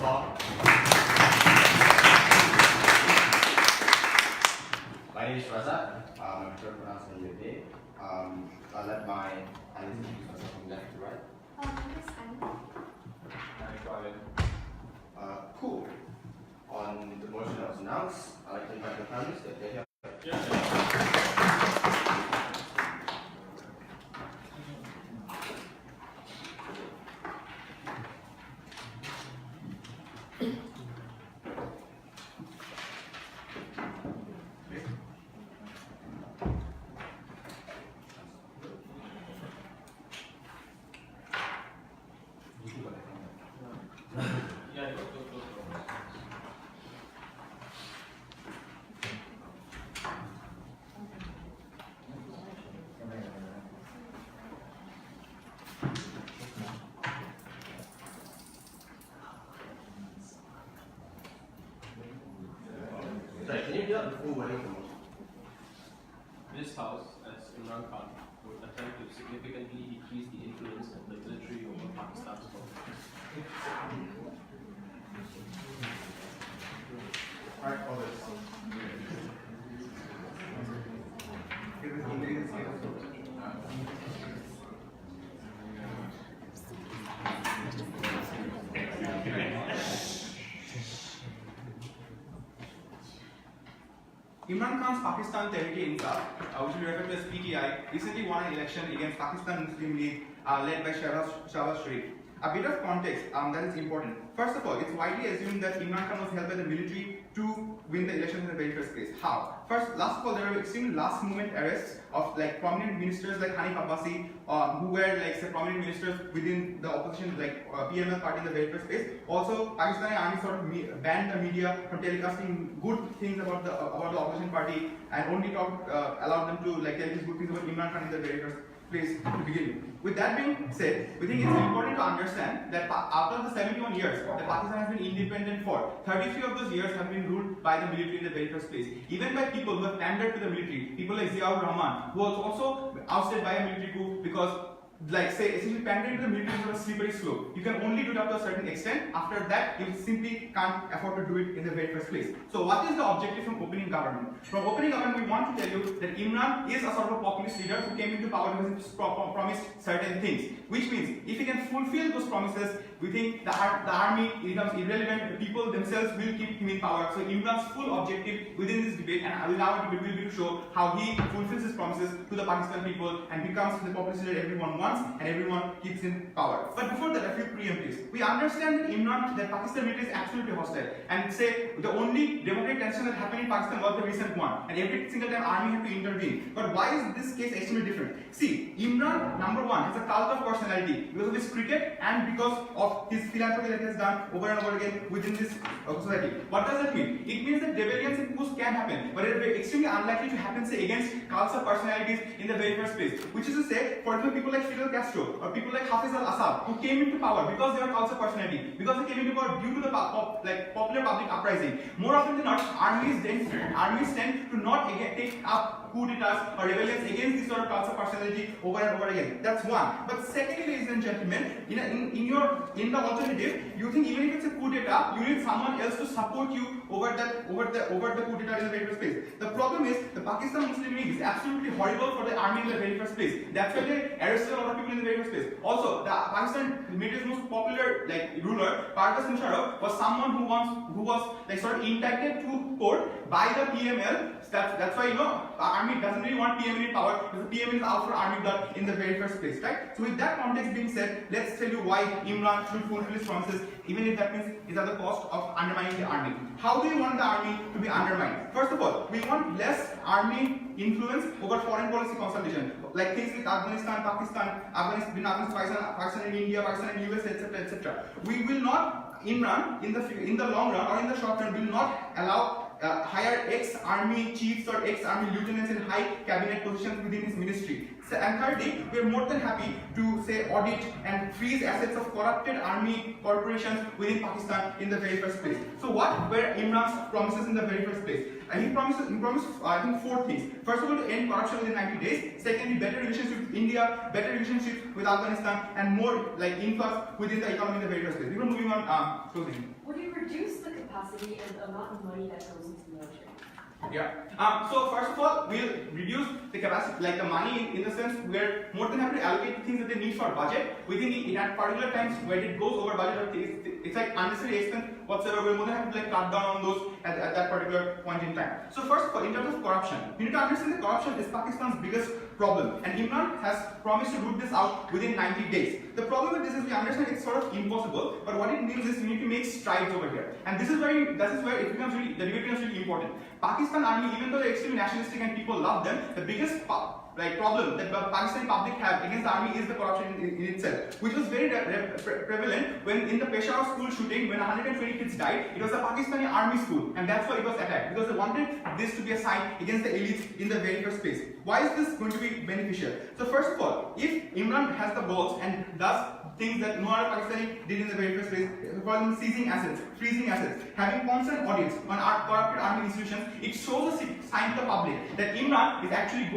Stop. My name is Razak. I'm a third pronouncer in the day. I'll let my analyst introduce myself from left to right. Cool. On the motion that was announced, I'd like to invite the panelists that they have. Can you do that before wedding promotion? This House, as Imran Khan, would attempt to significantly decrease the influence of the military over Pakistan's politics. Alright, all this. Imran Khan's Pakistan Tehreek Insaf, which we refer to as PTI, recently won an election against Pakistan Muslim League led by Shahbaz Sharif. A bit of context that is important. First of all, it's widely assumed that Imran Khan was helped by the military to win the election in the very first place. How? First, last of all, there were extreme last-moment arrests of prominent ministers like Hanif Abbasi, who were prominent ministers within the opposition, PML party in the very first place. Also, Pakistani army sort of banned the media from telecasting good things about the opposition party and only allowed them to tell these good things about Imran Khan in the very first place to begin with. With that being said, we think it's important to understand that after the 71 years that Pakistan has been independent for, 33 of those years have been ruled by the military in the very first place. Even by people who have pandered to the military, people like Ziaur Rahman, who was also ousted by a military coup because essentially pandering to the military is a slippery slope. You can only do it up to a certain extent. After that, you simply can't afford to do it in the very first place. So what is the objective from opening government? From opening government, we want to tell you that Imran is a sort of a populist leader who came into power because he promised certain things. Which means, if he can fulfill those promises, we think the army becomes irrelevant, the people themselves will keep him in power. So Imran's full objective within this debate, and within our debate, will be to show how he fulfills his promises to the Pakistan people and becomes the populist leader everyone wants and everyone keeps in power. But before that, a few preemptives. We understand that Pakistan military is absolutely hostile, and say the only democratic transition that happened in Pakistan was the recent one, and every single time army had to intervene. But why is this case extremely different? See, Imran, number one, has a cult of personality because of his cricket and because of his philanthropy that he has done over and over again within this society. What does that mean? It means that rebellions and coups can happen, but it is extremely unlikely to happen, say, against cults of personalities in the very first place. Which is to say, for example, people like Fidel Castro or people like Hafiz al-Assad, who came into power because they were cults of personality, because they came into power due to the popular public uprising. More often than not, armies tend to not take up coup d'etats or rebellions against these sort of cults of personality over and over again. That's one. But secondly, ladies and gentlemen, in the alternative, you think even if it's a coup d'etat, you need someone else to support you over the coup d'etat in the very first place. The problem is the Pakistan Muslim League is absolutely horrible for the army in the very first place. That's why they arrested a lot of people in the very first place. Also, the Pakistan military's most popular ruler, Parvez Musharraf, was someone who was sort of indicted to court by the PML. That's why army doesn't really want PML in power because the PML is out for army blood in the very first place, right? So with that context being said, let's tell you why Imran should fulfill his promises, even if that means it's at the cost of undermining the army. How do we want the army to be undermined? First of all, we want less army influence over foreign policy consultation, like things like Afghanistan, Pakistan, Pakistan and India, Pakistan and US, etc. We will not, Imran, in the long run or in the short term, will not allow hire ex-army chiefs or ex-army lieutenants in high cabinet positions within his ministry. And thirdly, we are more than happy to say audit and freeze assets of corrupted army corporations within Pakistan in the very first place. So what were Imran's promises in the very first place? He promised I think 4 things. First of all, to end corruption within 90 days. Secondly, better relations with India, better relationships with Afghanistan, and more like influx within the economy in the very first place. We were moving on, closing. Would you reduce the capacity and the amount of money that goes into the military? Yeah. So first of all, we'll reduce the capacity, like the money in the sense we're more than happy to allocate things that they need for budget within the at particular times where it goes over budget or it's like unnecessary expense whatsoever. We're more than happy to like cut down on those at that particular point in time. So first of all, in terms of corruption, you need to understand that corruption is Pakistan's biggest problem, and Imran has promised to root this out within 90 days. The problem with this is we understand it's sort of impossible, but what it means is you need to make strides over here, and this is where it becomes really, the debate becomes really important. Pakistan army, even though they're extremely nationalistic and people love them, the biggest problem that the Pakistani public have against the army is the corruption in itself, which was very prevalent when in the Peshawar school shooting, when 120 kids died. It was a Pakistani army school, and that's why it was attacked, because they wanted this to be a sign against the elites in the very first place. Why is this going to be beneficial? So first of all, if Imran has the balls and does things that no other Pakistani did in the very first place, for example, seizing assets, freezing assets, having constant audits on our corrupted army institutions, it shows a sign to the public that Imran is actually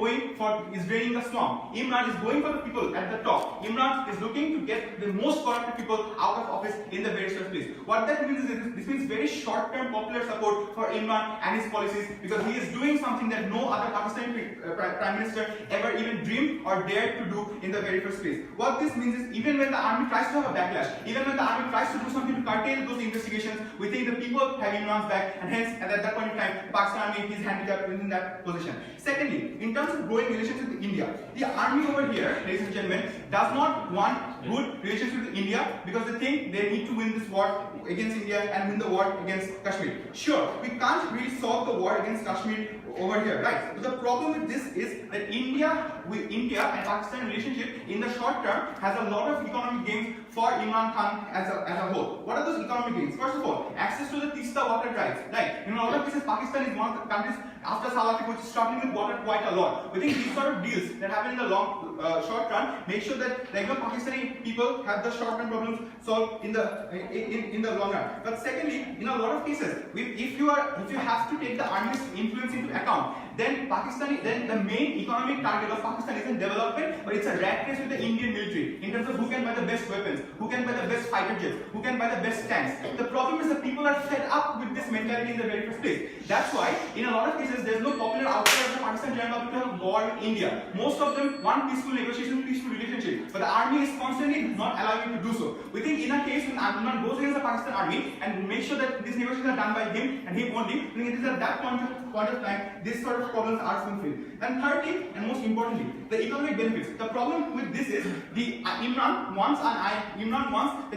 is draining the swamp. Imran is going for the people at the top. Imran is looking to get the most corrupted people out of office in the very first place. What that means is this means very short-term popular support for Imran and his policies, because he is doing something that no other Pakistani Prime Minister ever even dreamed or dared to do in the very first place. What this means is even when the army tries to have a backlash, even when the army tries to do something to curtail those investigations, we think the people have Imran's back, and hence at that point in time, the Pakistan army is handicapped within that position. Secondly, in terms of growing relations with India, the army over here, ladies and gentlemen, does not want good relations with India because they think they need to win this war against India and win the war against Kashmir. Sure, we can't really solve the war against Kashmir over here, right? But the problem with this is that India and Pakistan relationship in the short term has a lot of economic gains for Imran Khan as a whole. What are those economic gains? First of all, access to the Tista water rights. Right? In a lot of cases, Pakistan is one of the countries after South Africa which is struggling with water quite a lot. We think these sort of deals that happen in the short run make sure that regular Pakistani people have the short-term problems solved in the long run. But secondly, in a lot of cases, if you have to take the army's influence into account, then the main economic target of Pakistan isn't development, but it's a rat race with the Indian military in terms of who can buy the best weapons, who can buy the best fighter jets, who can buy the best tanks. The problem is that people are fed up with this mentality in the very first place. That's why, in a lot of cases, there's no popular outcry of the Pakistan general public to have a war with India. Most of them want peaceful negotiation, peaceful relationship, but the army is constantly not allowing to do so. We think in a case when Imran goes against the Pakistan army and make sure that these negotiations are done by him and him only, we think it is at that point of time this sort of problems are fulfilled. And thirdly, and most importantly, the economic benefits. The problem with this is Imran wants the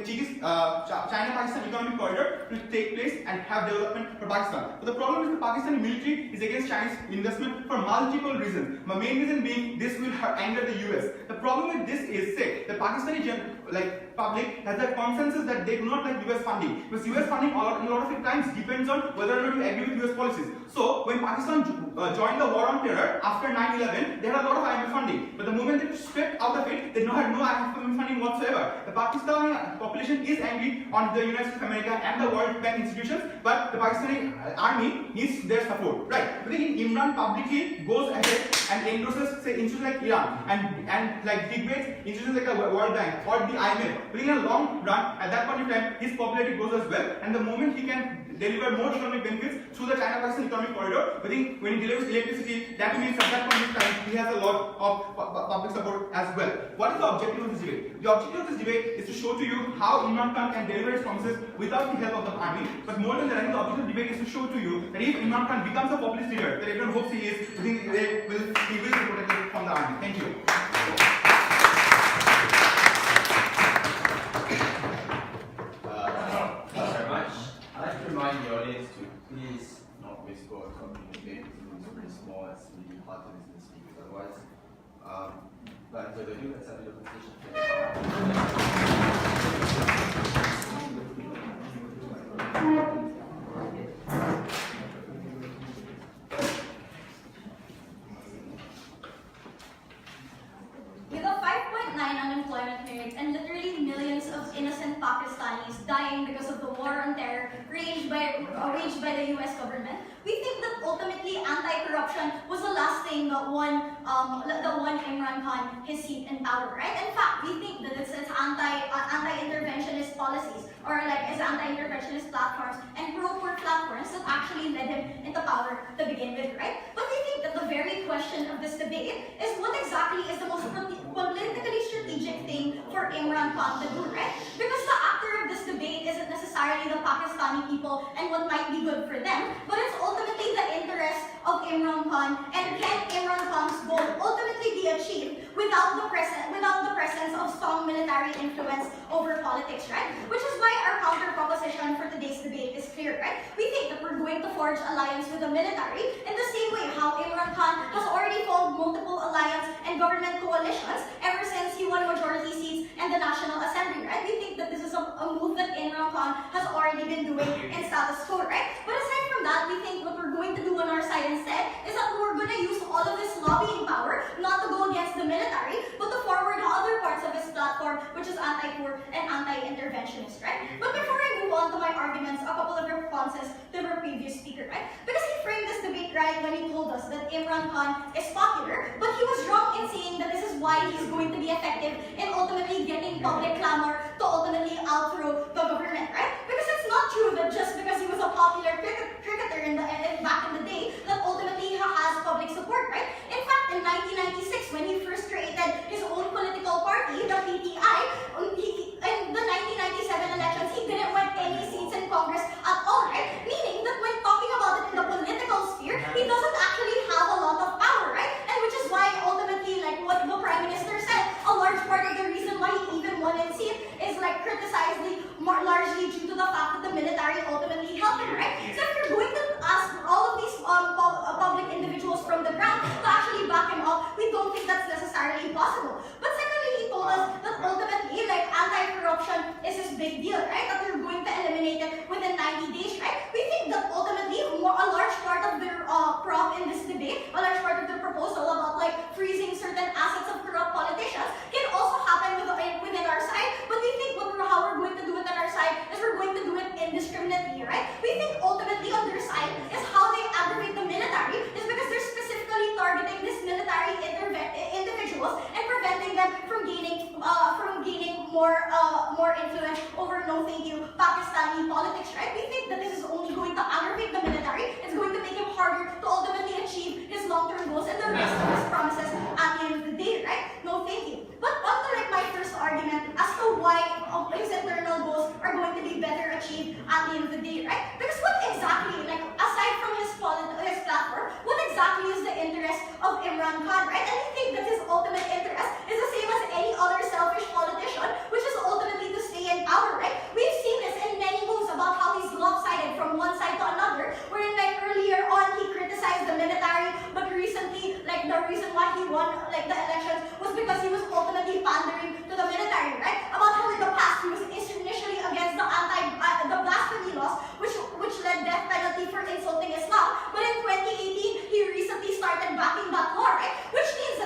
China-Pakistan economic corridor to take place and have development for Pakistan. But the problem is the Pakistani military is against Chinese investment for multiple reasons. The main reason being this will anger the US. The problem with this is, say, the Pakistani public has a consensus that they do not like US funding, because US funding a lot of times depends on whether or not you agree with US policies. So when Pakistan joined the war on terror after 9/11, they had a lot of IMF funding, but the moment they stepped out of it, they had no IMF funding whatsoever. The Pakistani population is angry on the United States of America and the World Bank institutions, but the Pakistani army needs their support, right? But then Imran publicly goes ahead and endorses, say, institutions like Iran and like degrades institutions like the World Bank or the IMF. But in a long run, at that point in time, his popularity goes as well, and the moment he can deliver more economic benefits through the China-Pakistan economic corridor, I think when he delivers electricity, that means at that point in time, he has a lot of public support as well. What is the objective of this debate? The objective of this debate is to show to you how Imran Khan can deliver his promises without the help of the army. But more than that, I think the objective of the debate is to show to you that if Imran Khan becomes a populist leader that everyone hopes he is, I think he will be protected from the army. Thank you. Remind the audience to please not whisper or talk in the debate. It's really small, it's really hard to listen to speakers otherwise. But for the do, let's have a look at the waged by the U.S. government. We think that ultimately anti-corruption was the last thing that won Imran Khan his seat in power, right? In fact, we think that it's anti-interventionist policies or like his anti-interventionist platforms and pro-poor platforms that actually led him into power to begin with, right? But we think that the very question of this debate is what exactly is the most politically strategic thing for Imran Khan to do, right? Because the actor of this debate isn't necessarily the Pakistani people and what might be good for them, but it's ultimately the interest of Imran Khan, and can Imran Khan's goal ultimately be achieved without the presence of strong military influence over politics, right? Which is why our counter proposition for today's debate is clear, right? We think that we're going to forge alliance with the military in the same way how Imran Khan has already formed multiple alliance and government coalitions ever since he won majority seats in the National Assembly, right? We think that this is a move that Imran Khan has already been doing in status quo, right? But aside from that, we think what we're going to do on our side instead is that we're going to use all of this lobbying power not to go against the military, but to forward other parts of his platform, which is anti-poor and anti-interventionist, right? But before I move on to my arguments, a couple of responses to the previous speaker, right? Because he framed this debate right when he told us that Imran Khan is popular, but he was wrong in saying that this is why he's going to be effective in ultimately getting public clamor to ultimately outthrow the government, right? Because it's not true that just because he was a popular cricketer back in the day, that ultimately he has public support, right? In fact, in 1996, when he first created his own political party, the PTI, in the 1997 elections, he didn't win any seats in Congress at all, right? Meaning that when talking about it in the political sphere, he doesn't actually have a lot of power, right? And which is why ultimately, like what the Prime Minister said, a large part of the reason why he even won in seat is like criticized largely due to the fact that the military ultimately helped him, right? So if you're going to ask all of these public individuals from the ground to actually back him up, we don't think that's necessarily possible. But secondly, he told us that ultimately, like anti-corruption is this big deal, right? That we're going to eliminate it within 90 days, right? We think that ultimately, a large part of their prop in this debate, a large part of their proposal about like freezing certain assets of corrupt politicians can also happen within our side. But we think how we're going to do it on our side is we're going to do it indiscriminately, right? We think ultimately on their side is how they aggravate the military is because they're specifically targeting these military individuals and preventing them from gaining more influence over Pakistani politics, right? We think that this is only going to aggravate the military. It's going to make him harder to ultimately achieve his long-term goals and the rest of his promises at the end of the day, right? No, thank you. But on to like my first argument as to why his internal goals are going to be better achieved at the end of the day, right? Because what exactly, like aside from his platform, what exactly is the interest of Imran Khan, right? And we think that his ultimate interest is the same as any other selfish politician, which is ultimately to stay in power, right? We've seen this in many moves about how he's lopsided from one side to another, wherein like earlier on he criticized the military, but recently, like the reason why he won like the elections was because he was ultimately pandering to the military, right? About how in the past he was initially against the blasphemy laws, which led death penalty for insulting Islam, but in 2018 he recently started backing that law, right? Which means that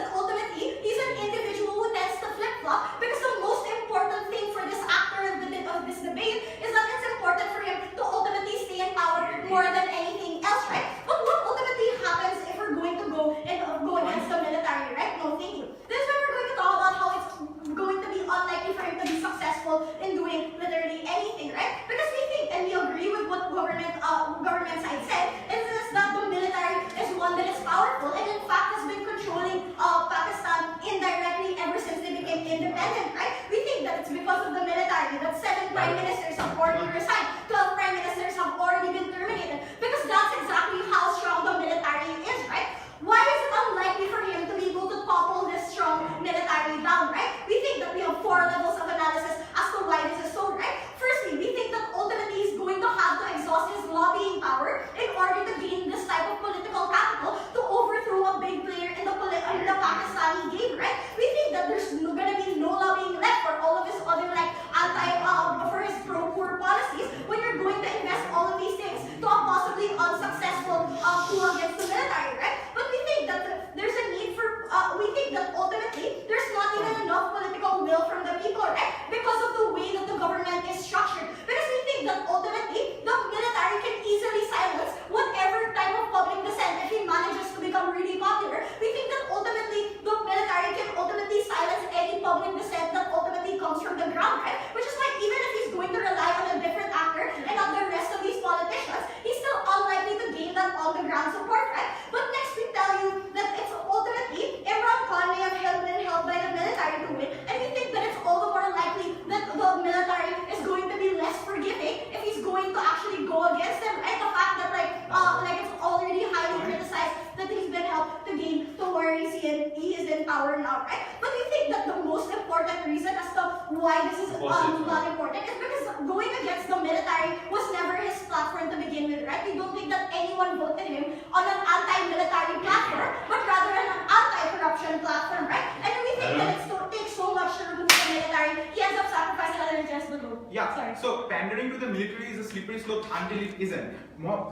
military was never his platform to begin with, right? We don't think that anyone voted him on an anti-military platform, but rather an anti-corruption platform, right? And we think that it takes so much to remove the military, he ends up sacrificing other interests below. Yeah, Sorry. so pandering to the military is a slippery slope until it isn't.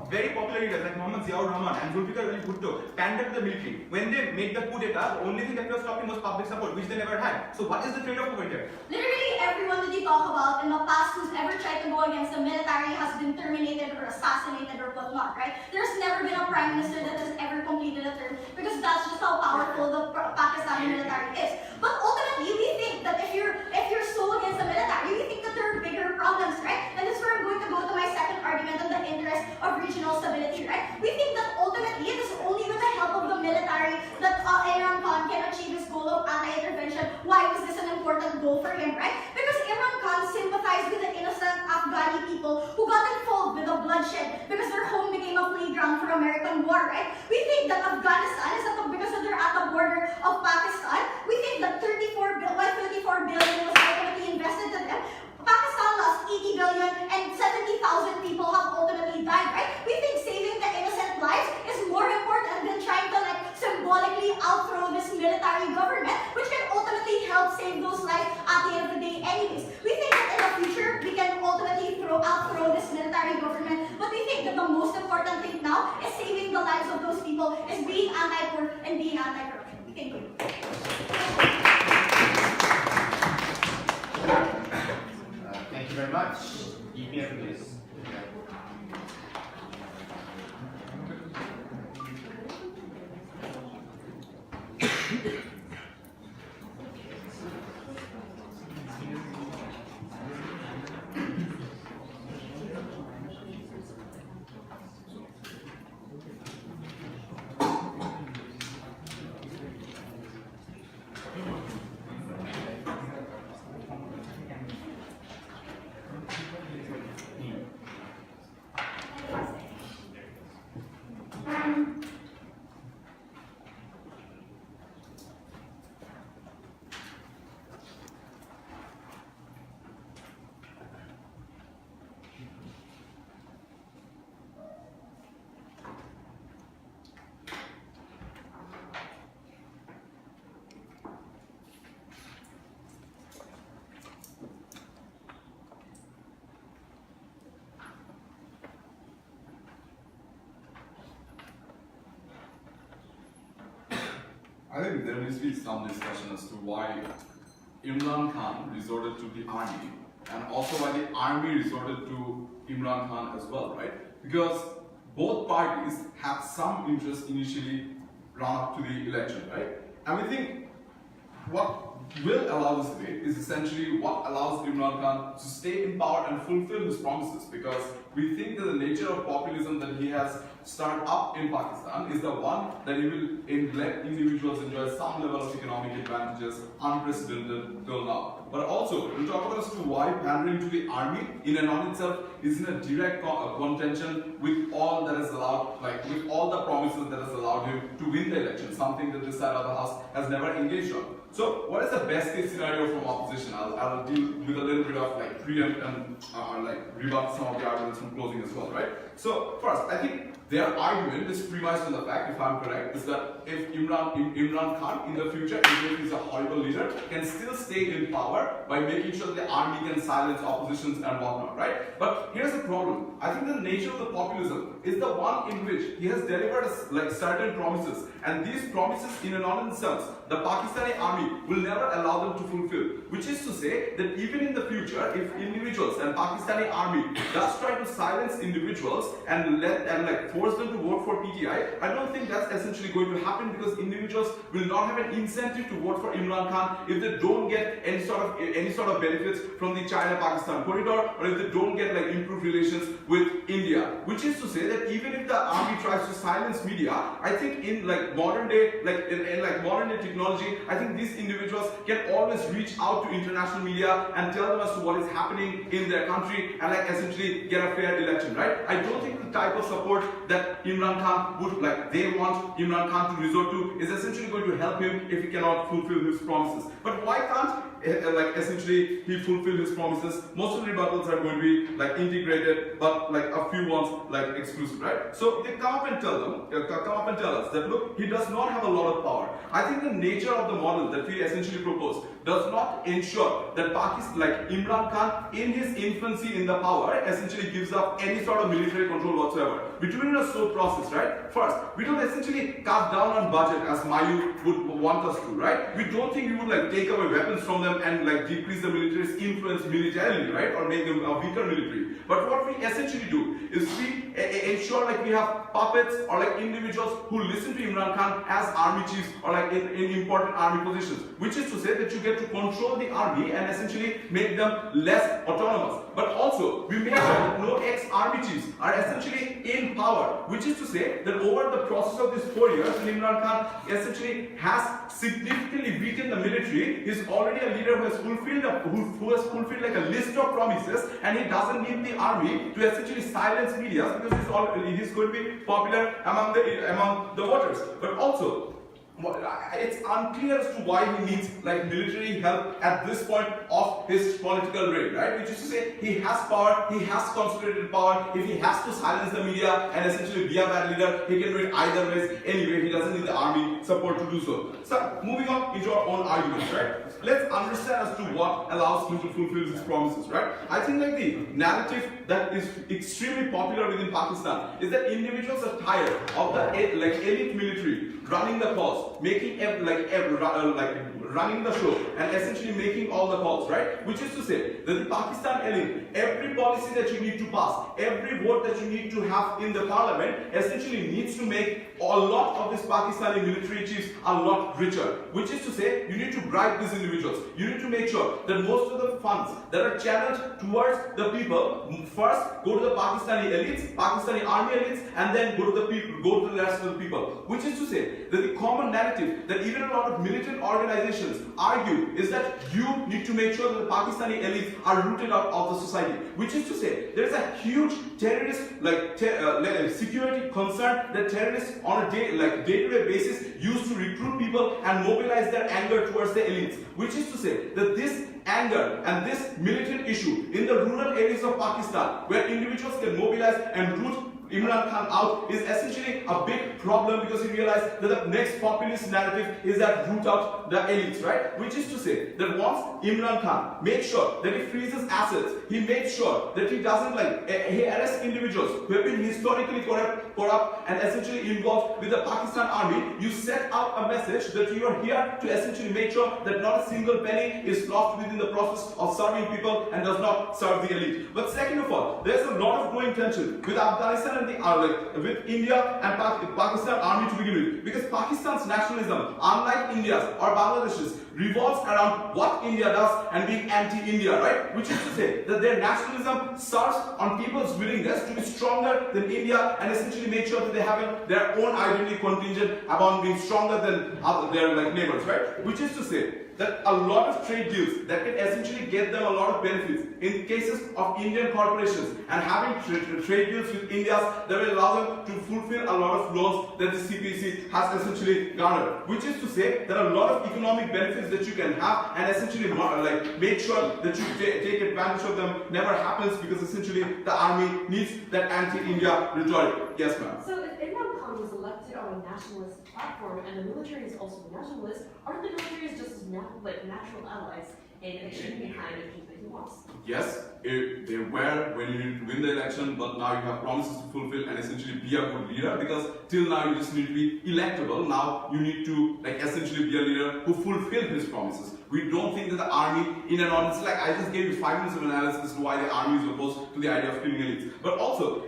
Very popular leaders like Mohammad Ziaur Rahman and Zulfikar Ali Bhutto pandered to the military. When they made the coup d'etat, the only thing that was stopping was public support, which they never had. So what is the trade-off over here? Literally everyone that you talk about in the past who's ever tried to go against the military has been terminated or assassinated or whatnot, right? There's never been a prime minister that has ever completed a term because that's just how powerful the Pakistani military is. But ultimately, we think that if you're so against the military, we think that there are bigger problems, right? And this is where I'm going to go to my second argument on the interest of regional stability, right? We think that ultimately it is only with the help of the military that Imran Khan can achieve his goal of anti-intervention. Why was this an important goal for him, right? Because Imran Khan sympathized with the innocent Afghani people who got involved with the bloodshed because their home became a playground for American war, right? We think that Afghanistan is because they're at the border of Pakistan. We think that 34 billion was ultimately invested in them. Pakistan lost 80 billion and 70,000 people have ultimately died, right? We think saving the innocent lives is more important than trying to symbolically outthrow this military government, which can ultimately help save those lives at the end of the day anyways. We think that in the future, we can ultimately outthrow this military government, but we think that the most important thing now is saving the lives of those people, is being anti-poor and being anti-corruption. Thank you. Thank you very much. EPM, please. I think there needs to be some discussion as to why Imran Khan resorted to the army and also why the army resorted to Imran Khan as well, right? Because both parties had some interest initially run up to the election, right? And we think what will allow this debate is essentially what allows Imran Khan to stay in power and fulfill his promises, because we think that the nature of populism that he has started up in Pakistan is the one that he will let individuals enjoy some level of economic advantages unprecedented till now. But also, we'll talk about as to why pandering to the army in and on itself is in a direct contention with all that is allowed, with all the promises that has allowed him to win the election, something that this side of the house has never engaged on. So, what is the best case scenario from opposition? I'll deal with a little bit of preempt and rebut some of the arguments from closing as well, right? So, first, I think their argument is premised on the fact, if I'm correct, is that if Imran Khan in the future, even if he's a horrible leader, can still stay in power by making sure that the army can silence oppositions and whatnot, right? But here's the problem. I think the nature of the populism is the one in which he has delivered certain promises, and these promises in and on themselves, the Pakistani army will never allow them to fulfill. Which is to say that even in the future, if individuals and Pakistani army does try to silence individuals and force them to vote for PTI, I don't think that's essentially going to happen, because individuals will not have an incentive to vote for Imran Khan if they don't get any sort of benefits from the China-Pakistan corridor, or if they don't get improved relations with India. Which is to say that even if the army tries to silence media, I think in modern day technology, I think these individuals can always reach out to international media and tell them as to what is happening in their country and essentially get a fair election, right? I don't think the type of support that Imran Khan would they want Imran Khan to resort to is essentially going to help him if he cannot fulfill his promises. But why can't like essentially he fulfilled his promises. Most of the rebuttals are going to be like integrated, but like a few ones like exclusive, right? So they come up and tell us that look, he does not have a lot of power. I think the nature of the model that we essentially propose does not ensure that Pakistan, like Imran Khan, in his infancy in the power, essentially gives up any sort of military control whatsoever. We're doing a slow process, right? First, we don't essentially cut down on budget as Mayu would want us to, right? We don't think we would like take away weapons from them and like decrease the military's influence militarily, right? Or make them a weaker military. But what we essentially do is we ensure like we have puppets or like individuals who listen to Imran Khan as army chiefs or like in important army positions, which is to say that you get to control the army and essentially make them less autonomous. But also, we make sure that no ex-army chiefs are essentially in power, which is to say that over the process of these 4 years, when Imran Khan essentially has significantly weakened the military, he's already a leader who has fulfilled like a list of promises, and he doesn't need the army to essentially silence media because he's going to be popular among the voters. But also, it's unclear as to why he needs like military help at this point of his political reign, right? Which is to say, he has power, he has concentrated power. If he has to silence the media and essentially be a bad leader, he can do it either ways. Anyway, he doesn't need the army support to do so. So, moving on into our own arguments, right? Let's understand as to what allows him to fulfill his promises, right? I think like the narrative that is extremely popular within Pakistan is that individuals are tired of the elite military running the calls, making running the show, and essentially making all the calls, right? Which is to say that the Pakistan elite, every policy that you need to pass, every vote that you need to have in the parliament, essentially needs to make a lot of these Pakistani military chiefs a lot richer. Which is to say, you need to bribe these individuals. You need to make sure that most of the funds that are channeled towards the people first go to the Pakistani elites, Pakistani army elites, and then go to the people, go to the rest of the people. Which is to say that the common narrative that even a lot of militant organizations argue is that you need to make sure that the Pakistani elites are rooted out of the society. Which is to say, there is a huge terrorist security concern that terrorists on a day-to-day basis use to recruit people and mobilize their anger towards the elites. Which is to say that this anger and this militant issue in the rural areas of Pakistan, where individuals can mobilize and root Imran Khan out, is essentially a big problem because he realized that the next populist narrative is that root out the elites, right? Which is to say that once Imran Khan makes sure that he freezes assets, he makes sure that he doesn't he arrests individuals who have been historically corrupt and essentially involved with the Pakistan army, you set out a message that you are here to essentially make sure that not a single penny is lost within the process of serving people and does not serve the elite. But second of all, there's a lot of growing tension with Afghanistan and with India and Pakistan army to begin with, because Pakistan's nationalism, unlike India's or Bangladesh's, revolves around what India does and being anti-India, right? Which is to say that their nationalism serves on people's willingness to be stronger than India and essentially make sure that they have their own identity contingent upon being stronger than their neighbors, right? Which is to say that a lot of trade deals that can essentially get them a lot of benefits in cases of Indian corporations and having trade deals with India that will allow them to fulfill a lot of loans that the CPC has essentially garnered. Which is to say that a lot of economic benefits that you can have and essentially make sure that you take advantage of them never happens because essentially the army needs that anti-India rhetoric. Yes, ma'am. So if Imran Khan was elected on a nationalist platform and the military is also nationalist, aren't the militaries just as natural allies in achieving the kind of things that he wants? Yes, they were when you need to win the election, but now you have promises to fulfill and essentially be a good leader, because till now you just need to be electable. Now you need to essentially be a leader who fulfilled his promises. We don't think that the army, in and on, it's I just gave you 5 minutes of analysis as to why the army is opposed to the idea of killing elites. But also,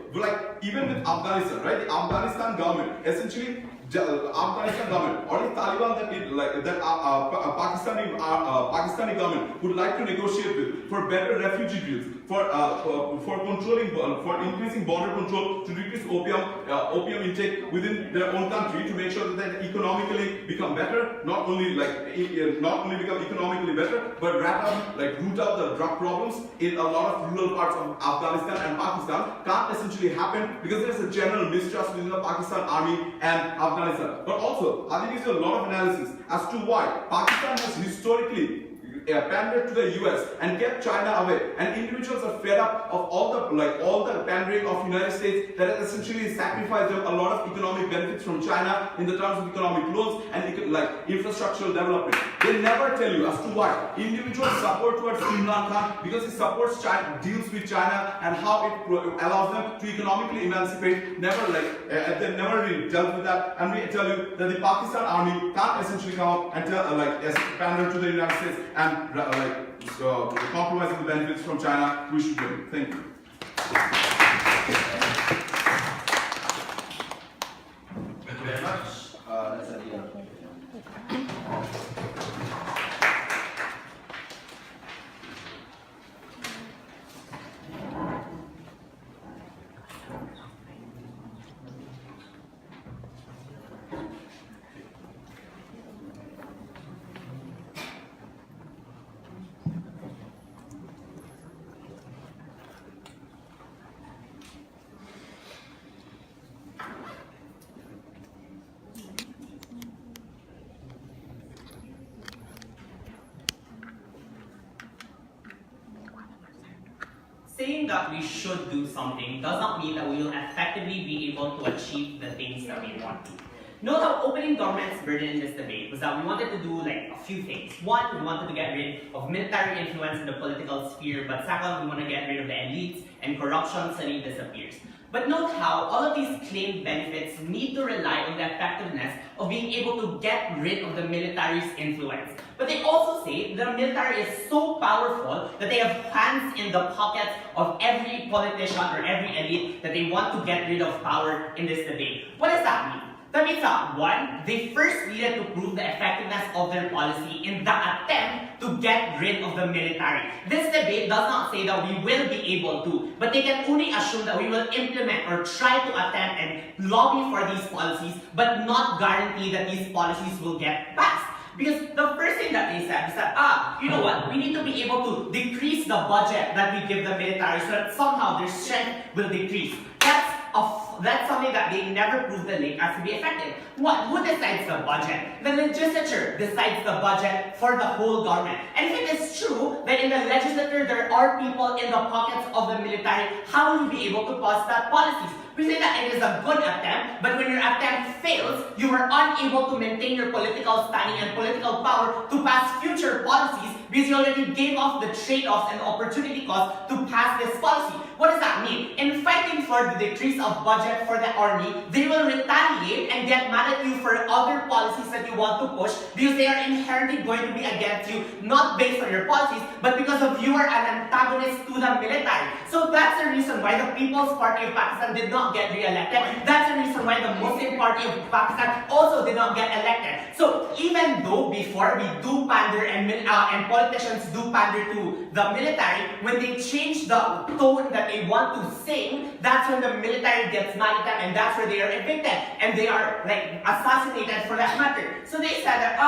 even with Afghanistan, right? The Afghanistan government essentially. Afghanistan government or the Taliban Pakistani government would like to negotiate with for better refugee deals, for controlling, for increasing border control to reduce opium intake within their own country, to make sure that they economically become better, not only become economically better, but root out the drug problems in a lot of rural parts of Afghanistan and Pakistan. Can't essentially happen because there's a general mistrust within the Pakistan army and Afghanistan. But also, I think it's a lot of analysis as to why Pakistan has historically pandered to the US and kept China away, and individuals are fed up of all the pandering of United States that has essentially sacrificed them a lot of economic benefits from China in the terms of economic loans and infrastructural development. They never tell you as to why. Individual support towards Imran Khan because he supports China, deals with China, and how it allows them to economically emancipate. They never really dealt with that. And we tell you that the Pakistan army can't essentially come up and tell pander to the United States and compromising the benefits from China. We should do it. Thank you. Thank you very much. That's Adina. Saying that we should do something does not mean that we will effectively be able to achieve the things that we want to. Note how opening government's burden in this debate was that we wanted to do a few things. One, we wanted to get rid of military influence in the political sphere, but second, we want to get rid of the elites and corruption suddenly disappears. But note how all of these claimed benefits need to rely on the effectiveness of being able to get rid of the military's influence. But they also say the military is so powerful that they have hands in the pockets of every politician or every elite that they want to get rid of power in this debate. What does that mean? That means that, one, they first needed to prove the effectiveness of their policy in the attempt to get rid of the military. This debate does not say that we will be able to, but they can only assume that we will implement or try to attempt and lobby for these policies, but not guarantee that these policies will get passed. Because the first thing that they said is that, you know what, we need to be able to decrease the budget that we give the military so that somehow their strength will decrease. That's something that they never proved the link as to be effective. Who decides the budget? The legislature decides the budget for the whole government. And if it is true that in the legislature there are people in the pockets of the military, how will you be able to pass that policies? We say that it is a good attempt, but when your attempt fails, you are unable to maintain your political standing and political power to pass future policies because you already gave off the trade-offs and the opportunity cost to pass this policy. What does that mean? In fighting for the decrease of budget for the army, they will retaliate and get mad at you for other policies that you want to push because they are inherently going to be against you, not based on your policies, but because of you are an antagonist to the military. So that's the reason why the People's Party of Pakistan did not get re-elected. That's the reason why the Muslim Party of Pakistan also did not get elected. So even though before we do pander and politicians do pander to the military, when they change the tone that they want to sing, that's when the military gets mad at them and that's where they are evicted and they are assassinated for that matter. So they said that,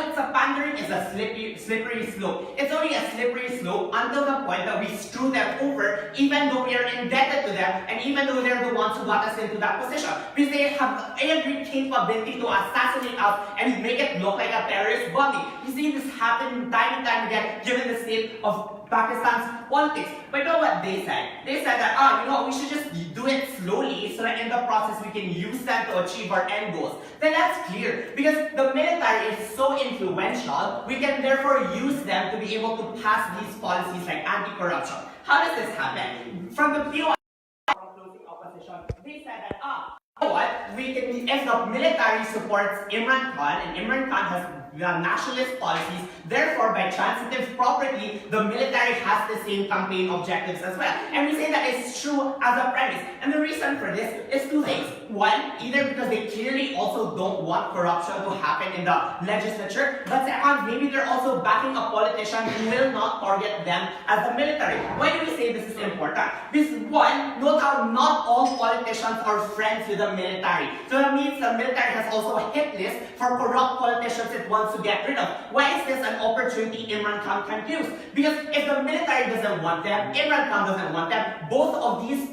it's a pandering is a slippery slope. It's only a slippery slope until the point that we screw them over, even though we are indebted to them and even though they're the ones who got us into that position. Because they have every capability to assassinate us and make it look like a terrorist bombing. You see this happen time and time again given the state of Pakistan's politics. But you know what they said? They said that, we should just do it slowly so that in the process we can use them to achieve our end goals. Then that's clear. Because the military is so influential, we can therefore use them to be able to pass these policies like anti-corruption. How does this happen? From the POI closing opposition, they said that, if the military supports Imran Khan and Imran Khan has nationalist policies, therefore by transitive property, the military has the same campaign objectives as well. And we say that it's true as a premise. And the reason for this is two things. One, either because they clearly also don't want corruption to happen in the legislature, but second, maybe they're also backing a politician who will not target them as the military. Why do we say this is important? Because one, note how not all politicians are friends with the military. So that means the military has also a hit list for corrupt politicians it wants to get rid of. Why is this an opportunity Imran Khan can use? Because if the military doesn't want them, Imran Khan doesn't want them, both of these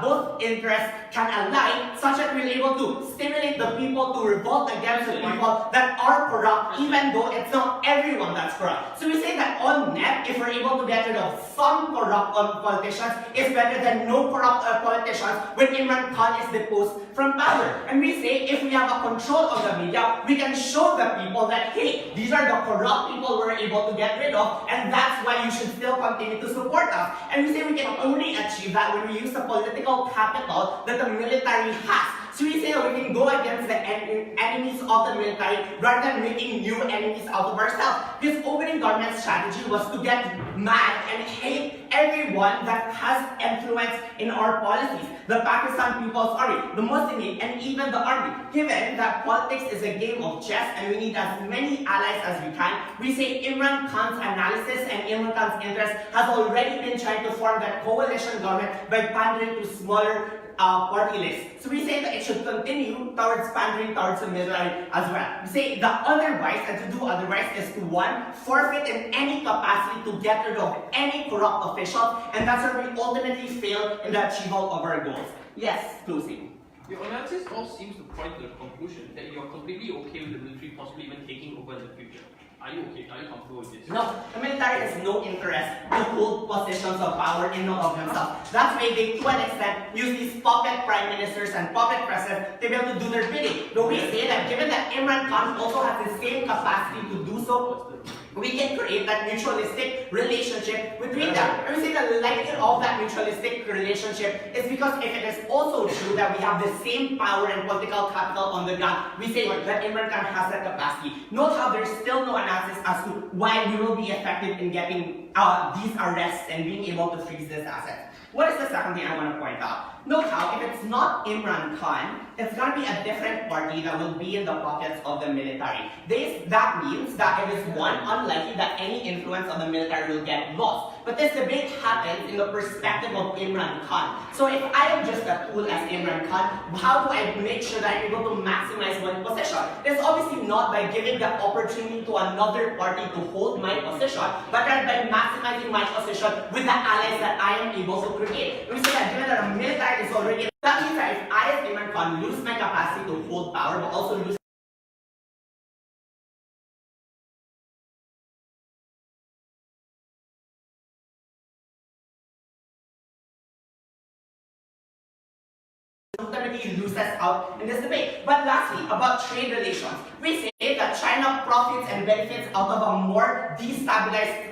both interests can align such that we're able to stimulate the people to revolt against the people that are corrupt, even though it's not everyone that's corrupt. So we say that on net, if we're able to get rid of some corrupt politicians, it's better than no corrupt politicians when Imran Khan is deposed from power. And we say if we have a control of the media, we can show the people that, hey, these are the corrupt people we're able to get rid of, and that's why you should still continue to support us. And we say we can only achieve that when we use the political capital that the military has. So we say that we can go against the enemies of the military rather than making new enemies out of ourselves. This opening government strategy was to get mad and hate everyone that has influence in our policies. The Pakistan People's Army, the Muslim League, and even the army. Given that politics is a game of chess and we need as many allies as we can, we say Imran Khan's analysis and Imran Khan's interest has already been trying to form that coalition government by pandering to smaller party lists. So we say that it should continue towards pandering towards the military as well. We say the otherwise, and to do otherwise is to one, forfeit in any capacity to get rid of any corrupt official, and that's where we ultimately fail in the achievement of our goals. Yes, closing. Your analysis all seems to point to the conclusion that you're completely okay with the military possibly even taking over in the future. Are you okay? Are you comfortable with this? No, the military has no interest to hold positions of power in and of themselves. That's why they, to an extent, use these puppet prime ministers and puppet presidents to be able to do their bidding. But we say that given that Imran Khan also has the same capacity to do so, we can create that mutualistic relationship between them. And we say that the likelihood of that mutualistic relationship is because if it is also true that we have the same power and political capital on the ground, we say that Imran Khan has that capacity. Note how there's still no analysis as to why we will be effective in getting these arrests and being able to freeze this asset. What is the second thing I want to point out? Note how if it's not Imran Khan, it's going to be a different party that will be in the pockets of the military. That means that it is one, unlikely that any influence of the military will get lost. But this debate happens in the perspective of Imran Khan. So if I am just a tool as Imran Khan, how do I make sure that I'm able to maximize one position? It's obviously not by giving the opportunity to another party to hold my position, but rather by maximizing my position with the allies that I am able to create. We say that given that the military is already, that means that if I as Imran Khan lose my capacity to hold power, but also lose ultimately loses out in this debate. But lastly, about trade relations. We say that China profits and benefits out of a more destabilized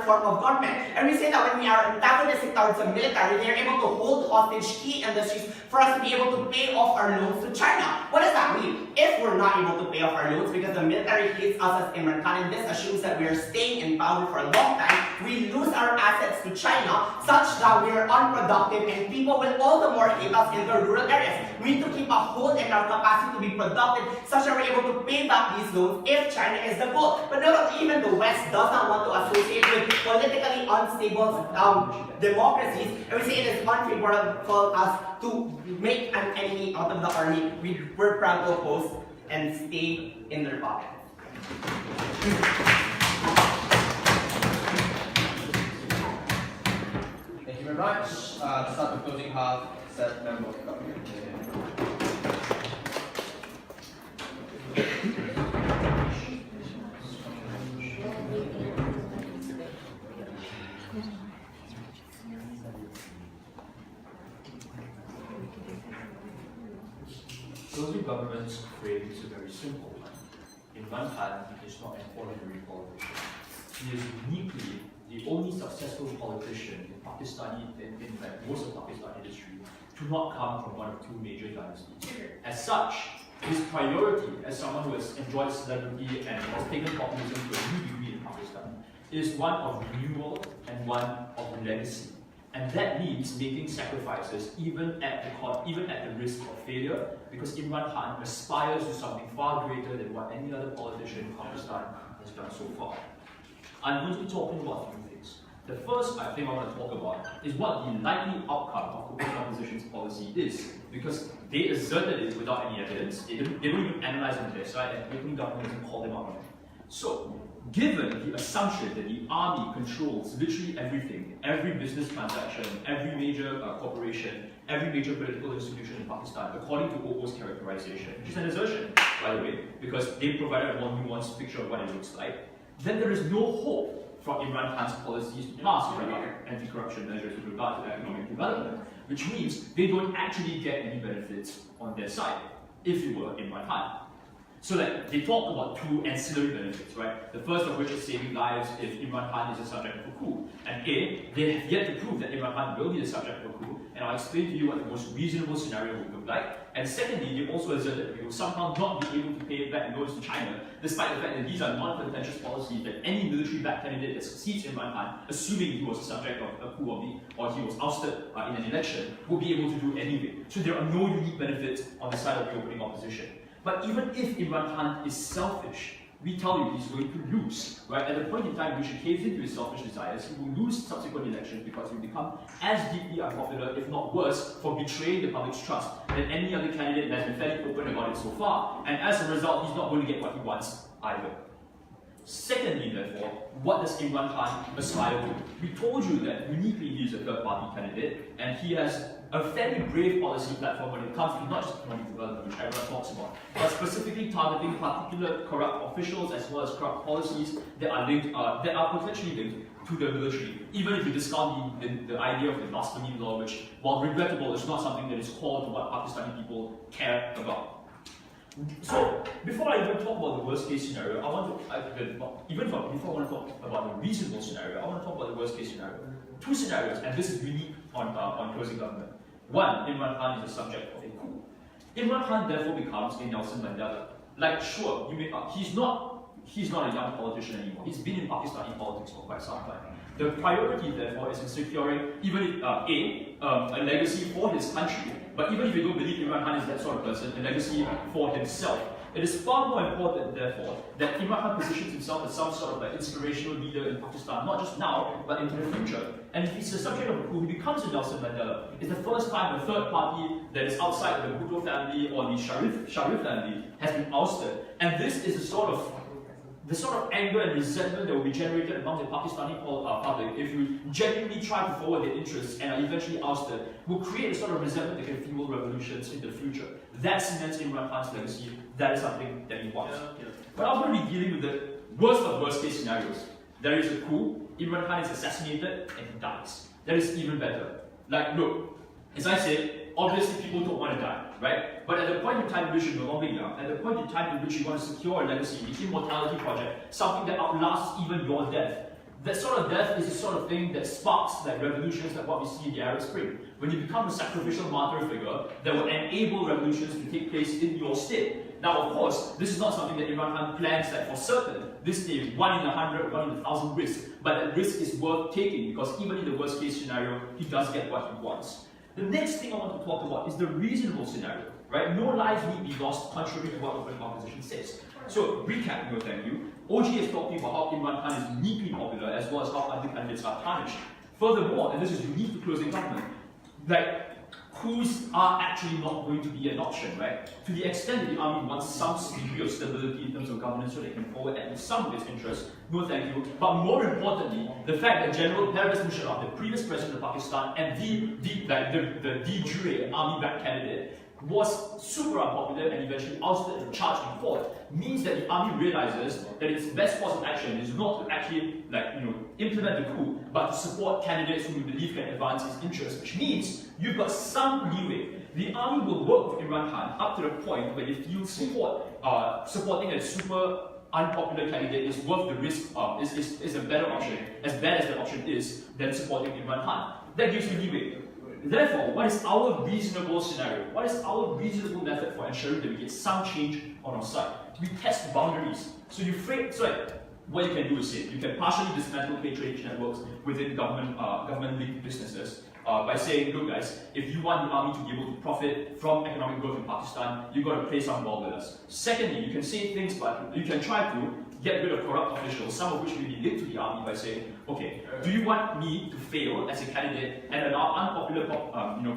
form of government. And we say that when we are antagonistic towards the military, they are able to hold hostage key industries for us to be able to pay off our loans to China. What does that mean? If we're not able to pay off our loans because the military hates us as Imran Khan, and this assumes that we are staying in power for a long time, we lose our assets to China such that we are unproductive and people will all the more hate us in the rural areas. We need to keep a hold in our capacity to be productive such that we're able to pay back these loans if China is the goal. But note even the West does not want to associate with politically unstable democracies, and we say it is unfavorable for us to make an enemy out of the army. We're proud to oppose and stay in their pocket. Thank you very much. To start the closing half, set member of the government. Closing government's frame is a very simple one. Imran Khan is not an ordinary politician. He is uniquely the only successful politician in Pakistani, in fact, most of Pakistani history, to not come from one of two major dynasties. As such, his priority as someone who has enjoyed celebrity and has taken populism to a new degree in Pakistan is one of renewal and one of legacy. And that means making sacrifices even at the risk of failure, because Imran Khan aspires to something far greater than what any other politician in Pakistan has done so far. I'm going to be talking about three things. The first thing I want to talk about is what the likely outcome of open opposition's policy is, because they asserted it without any evidence. They don't even analyze on their side, and open government doesn't call them out on it. So, given the assumption that the army controls literally everything, every business transaction, every major corporation, every major political institution in Pakistan, according to OO's characterization, which is an assertion, by the way, because they provided a more nuanced picture of what it looks like, then there is no hope for Imran Khan's policies to pass anti-corruption measures with regard to economic development, which means they don't actually get any benefits on their side, if you were Imran Khan. So like, they talk about two ancillary benefits, right? The first of which is saving lives if Imran Khan is a subject of a coup. And A, they have yet to prove that Imran Khan will be the subject of a coup, and I'll explain to you what the most reasonable scenario would look like. And secondly, they also assert that we will somehow not be able to pay back loans to China, despite the fact that these are non-contentious policies that any military-backed candidate that succeeds Imran Khan, assuming he was a subject of a coup or he was ousted in an election, will be able to do anyway. So there are no unique benefits on the side of the opening opposition. But even if Imran Khan is selfish, we tell you he's going to lose, right? At the point in time in which he caves into his selfish desires, he will lose subsequent elections because he will become as deeply unpopular, if not worse, for betraying the public's trust than any other candidate that has been fairly open about it so far. And as a result, he's not going to get what he wants either. Secondly, therefore, what does Imran Khan aspire to? We told you that uniquely he is a third-party candidate, and he has a fairly brave policy platform when it comes to not just economic development, which everyone talks about, but specifically targeting particular corrupt officials as well as corrupt policies that are linked, that are potentially linked to the military. Even if you discount the idea of the blasphemy law, which, while regrettable, is not something that is core to what Pakistani people care about. So, before I even talk about the worst case scenario, I want to, before I want to talk about the reasonable scenario, I want to talk about the worst case scenario. Two scenarios, and this is unique on closing government. One, Imran Khan is a subject of a coup. Imran Khan therefore becomes a Nelson Mandela. Like, sure, you may, he's not a young politician anymore. He's been in Pakistani politics for quite some time. The priority, therefore, is in securing even a legacy for his country. But even if you don't believe Imran Khan is that sort of person, a legacy for himself. It is far more important, therefore, that Imran Khan positions himself as some sort of like inspirational leader in Pakistan, not just now, but into the future. And if he's the subject of a coup, he becomes a Nelson Mandela. It's the first time a third party that is outside the Bhutto family or the Sharif family has been ousted. And this is the sort of anger and resentment that will be generated among the Pakistani public if you genuinely try to forward their interests and are eventually ousted, will create a sort of resentment that can fuel revolutions in the future. That cements Imran Khan's legacy. That is something that he wants. But I'm going to be dealing with the worst of worst case scenarios. There is a coup, Imran Khan is assassinated, and he dies. That is even better. Like, look, as I said, obviously people don't want to die, right? But at the point in time in which you're no longer young, at the point in time in which you want to secure a legacy, the immortality project, something that outlasts even your death, that sort of death is the sort of thing that sparks like revolutions like what we see in the Arab Spring. When you become a sacrificial martyr figure that will enable revolutions to take place in your state. Now, of course, this is not something that Imran Khan plans like for certain. This is 1 in 100, 1 in 1,000 risk. But that risk is worth taking because even in the worst case scenario, he does get what he wants. The next thing I want to talk about is the reasonable scenario, right? No lives need be lost, contrary to what open opposition says. So, recap, no thank you. OG is talking about how Imran Khan is uniquely popular as well as how other candidates are tarnished. Furthermore, and this is unique to closing government, like, coups are actually not going to be an option, right? To the extent that the army wants some degree of stability in terms of governance so they can forward at least some of its interests, no thank you. But more importantly, the fact that General Pervez Musharraf, the previous president of Pakistan and the de jure army-backed candidate, was super unpopular and eventually ousted and charged in court, means that the army realizes that its best course of action is not to actually implement the coup, but to support candidates who we believe can advance its interests, which means you've got some leeway. The army will work with Imran Khan up to the point where they feel supporting a super unpopular candidate is worth the risk, is a better option, as bad as the option is, than supporting Imran Khan. That gives you leeway. Therefore, what is our reasonable scenario? What is our reasonable method for ensuring that we get some change on our side? We test the boundaries. So what you can do is say, you can partially dismantle patronage networks within government-linked businesses by saying, look guys, if you want the army to be able to profit from economic growth in Pakistan, you've got to play some ball with us. Secondly, you can say things, but you can try to get rid of corrupt officials, some of which may be linked to the army, by saying, okay, do you want me to fail as a candidate and allow unpopular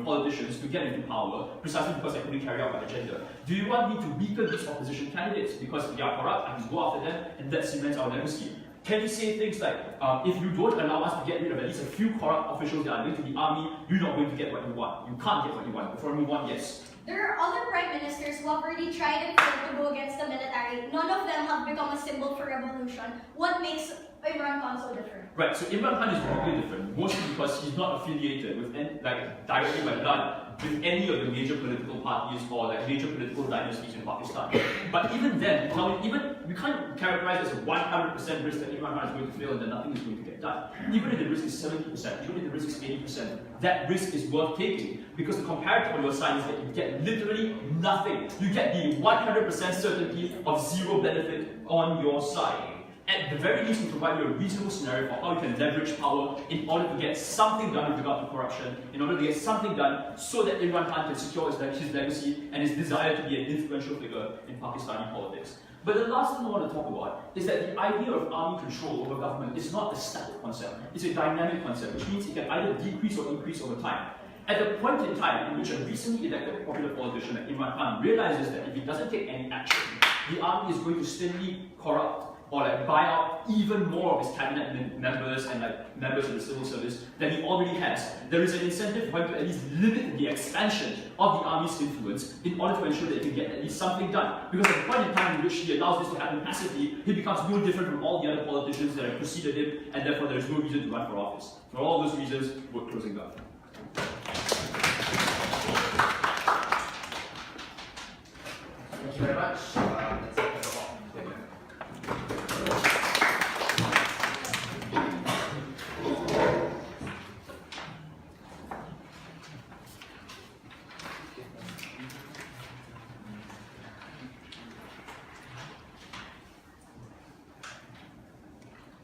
politicians to get into power precisely because I couldn't carry out my agenda? Do you want me to weaken these opposition candidates because they are corrupt, I can go after them, and that cements our legacy? Can you say things like, if you don't allow us to get rid of at least a few corrupt officials that are linked to the army, you're not going to get what you want. You can't get what you want. But for me, one, yes. There are other prime ministers who have already tried and failed to go against the military. None of them have become a symbol for revolution. What makes Imran Khan so different? Right, so Imran Khan is completely different, mostly because he's not affiliated with any, directly by blood with any of the major political parties or major political dynasties in Pakistan. But even then, we can't characterize as a 100% risk that Imran Khan is going to fail and that nothing is going to get done. Even if the risk is 70%, even if the risk is 80%, that risk is worth taking because the comparative on your side is that you get literally nothing. You get the 100% certainty of zero benefit on your side. At the very least, we provide you a reasonable scenario for how you can leverage power in order to get something done with regard to corruption, in order to get something done so that Imran Khan can secure his legacy and his desire to be an influential figure in Pakistani politics. But the last thing I want to talk about is that the idea of army control over government is not a static concept. It's a dynamic concept, which means it can either decrease or increase over time. At the point in time in which a recently elected popular politician like Imran Khan realizes that if he doesn't take any action, the army is going to steadily corrupt or buy out even more of his cabinet members and members of the civil service than he already has, there is an incentive for him to at least limit the expansion of the army's influence in order to ensure that he can get at least something done. Because at the point in time in which he allows this to happen passively, he becomes no different from all the other politicians that have preceded him, and therefore there is no reason to run for office. For all those reasons, we're closing up. Thank you very much. Let's open the floor.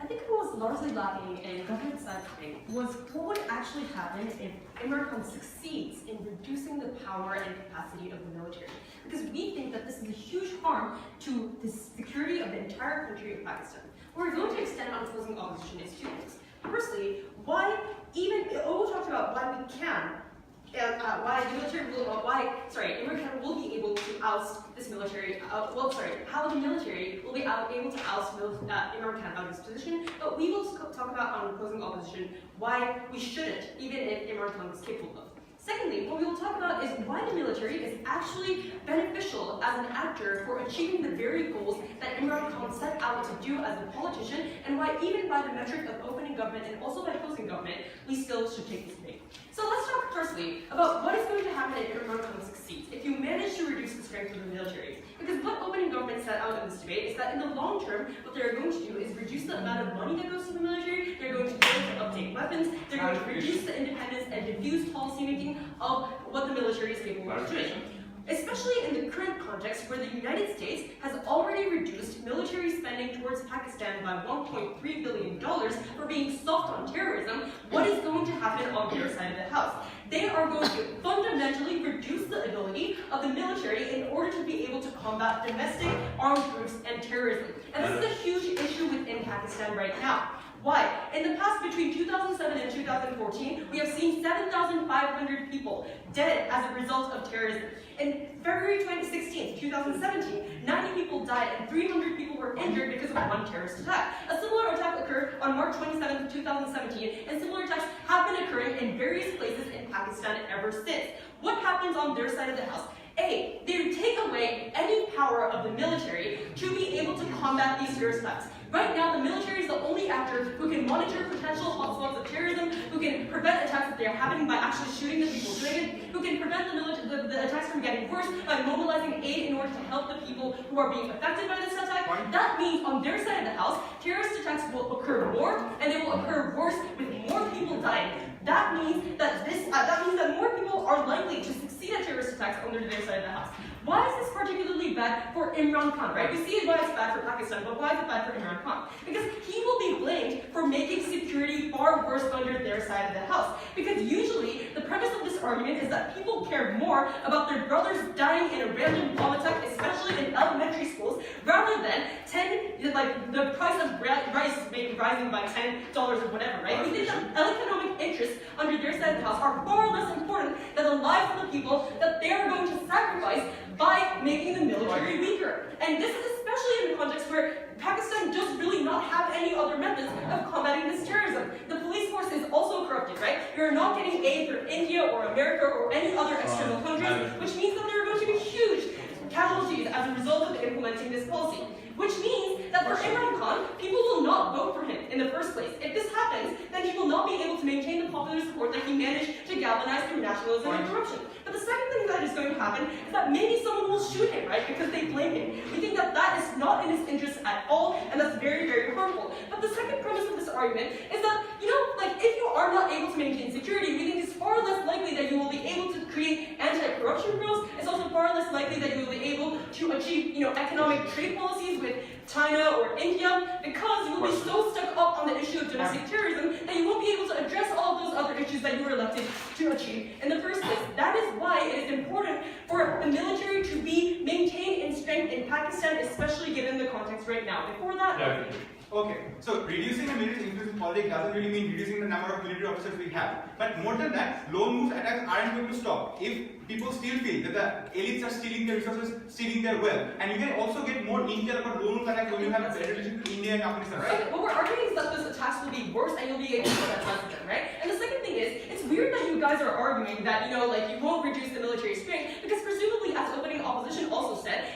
I think what was largely lacking in government side thing was what would actually happen if Imran Khan succeeds in reducing the power and capacity of the military. Because we think that this is a huge harm to the security of the entire country of Pakistan. What we're going to extend on opposing opposition is two things. Firstly, we'll talk about why we can why the military will, Imran Khan will be able to oust this military, how the military will be able to oust Imran Khan out of his position, but we will talk about on opposing opposition why we shouldn't, even if Imran Khan is capable of. Secondly, what we will talk about is why the military is actually beneficial as an actor for achieving the very goals that Imran Khan set out to do as a politician, and why even by the metric of opening government and also by closing government, we still should take this debate. So let's talk firstly about what is going to happen if Imran Khan succeeds, if you manage to reduce the strength of the military. Because what opening government set out in this debate is that in the long term, what they're going to do is reduce the amount of money that goes to the military, they're going to be able to update weapons, they're going to reduce the independence and diffuse policymaking of what the military is capable of doing. Especially in the current context where the United States has already reduced military spending towards Pakistan by $1.3 billion for being soft on terrorism, what is going to happen on their side of the house? They are going to fundamentally reduce the ability of the military in order to be able to combat domestic armed groups and terrorism. And this is a huge issue within Pakistan right now. Why? In the past, between 2007 and 2014, we have seen 7,500 people dead as a result of terrorism. In February 2016, 2017, 90 people died and 300 people were injured because of one terrorist attack. A similar attack occurred on March 27, 2017, and similar attacks have been occurring in various places in Pakistan ever since. What happens on their side of the house? A, they take away any power of the military to be able to combat these terrorist attacks. Right now, the military is the only actor who can monitor potential hotspots of terrorism, who can prevent attacks if they are happening by actually shooting the people doing it, who can prevent the attacks from getting worse by mobilizing aid in order to help the people who are being affected by this attack. That means on their side of the house, terrorist attacks will occur more, and they will occur worse with more people dying. That means that more people are likely to succeed at terrorist attacks on their side of the house. Why is this particularly bad for Imran Khan, right? We see why it's bad for Pakistan, but why is it bad for Imran Khan? Because he will be blamed for making security far worse under their side of the house. Because usually, the premise of this argument is that people care more about their brothers dying in a random bomb attack, especially in elementary schools, rather than like the price of rice maybe rising by $10 or whatever, right? We think that economic interests under their side of the house are far less important than the lives of the people that they are going to sacrifice by making the military weaker. And this is especially in a context where Pakistan does really not have any other methods of combating this terrorism. The police force is also corrupted, right? You're not getting aid from India or America or any other external countries, which means that there are going to be huge casualties as a result of implementing this policy. Which means that for Imran Khan, people will not vote for him in the first place. If this happens, then he will not be able to maintain the popular support that he managed to galvanize through nationalism and corruption. But the second thing that is going to happen is that maybe someone will shoot him, right, because they blame him. We think that that is not in his interest at all, and that's very, very harmful. But the second premise of this argument is that, like, if you are not able to maintain security, we think it's far less likely that you will be able to create anti-corruption rules. It's also far less likely that you will be able to achieve, economic trade policies with China or India, because you will be so stuck up on the issue of domestic terrorism that you won't be able to address all of those other issues that you were elected to achieve in the first place. That is why it is important for the military to be maintained in strength in Pakistan, especially given the context right now. Before that, Okay, so reducing the military influence in politics doesn't really mean reducing the number of military officers we have. But more than that, lone wolf attacks aren't going to stop. If people still feel that the elites are stealing their resources, stealing their wealth, and you can also get more intel about lone wolf attacks when you have a better relationship with India and Afghanistan, right? Okay, what we're arguing is that those attacks will be worse and you'll be able to attack them, right? And the second thing is, it's weird that you guys are arguing that, you won't reduce the military strength, because presumably, as opening opposition also said,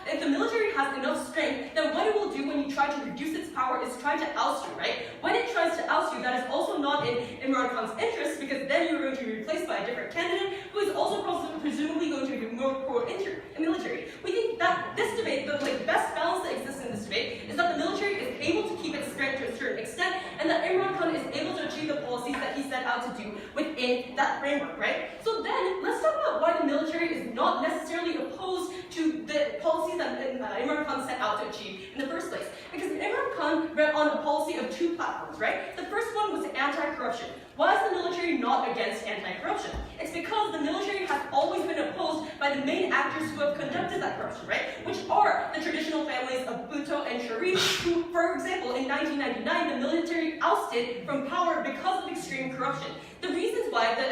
if the military has enough strength, then what it will do when you try to reduce its power is try to oust you, right? When it tries to oust you, that is also not in Imran Khan's interest, because then you're going to be replaced by a different candidate who is also presumably going to be more pro-military. We think that this debate, the best balance that exists in this debate, is that the military is able to keep its strength to a certain extent, and that Imran Khan is able to achieve the policies that he set out to do within that framework, right? So then, let's talk about why the military is not necessarily opposed to the policies that Imran Khan set out to achieve in the first place. Because Imran Khan ran on a policy of two platforms, right? The first one was anti-corruption. Why is the military not against anti-corruption? It's because the military has always been opposed by the main actors who have conducted that corruption, right? Which are the traditional families of Bhutto and Sharif, who, for example, in 1999, the military ousted from power because of extreme corruption. The reasons why, the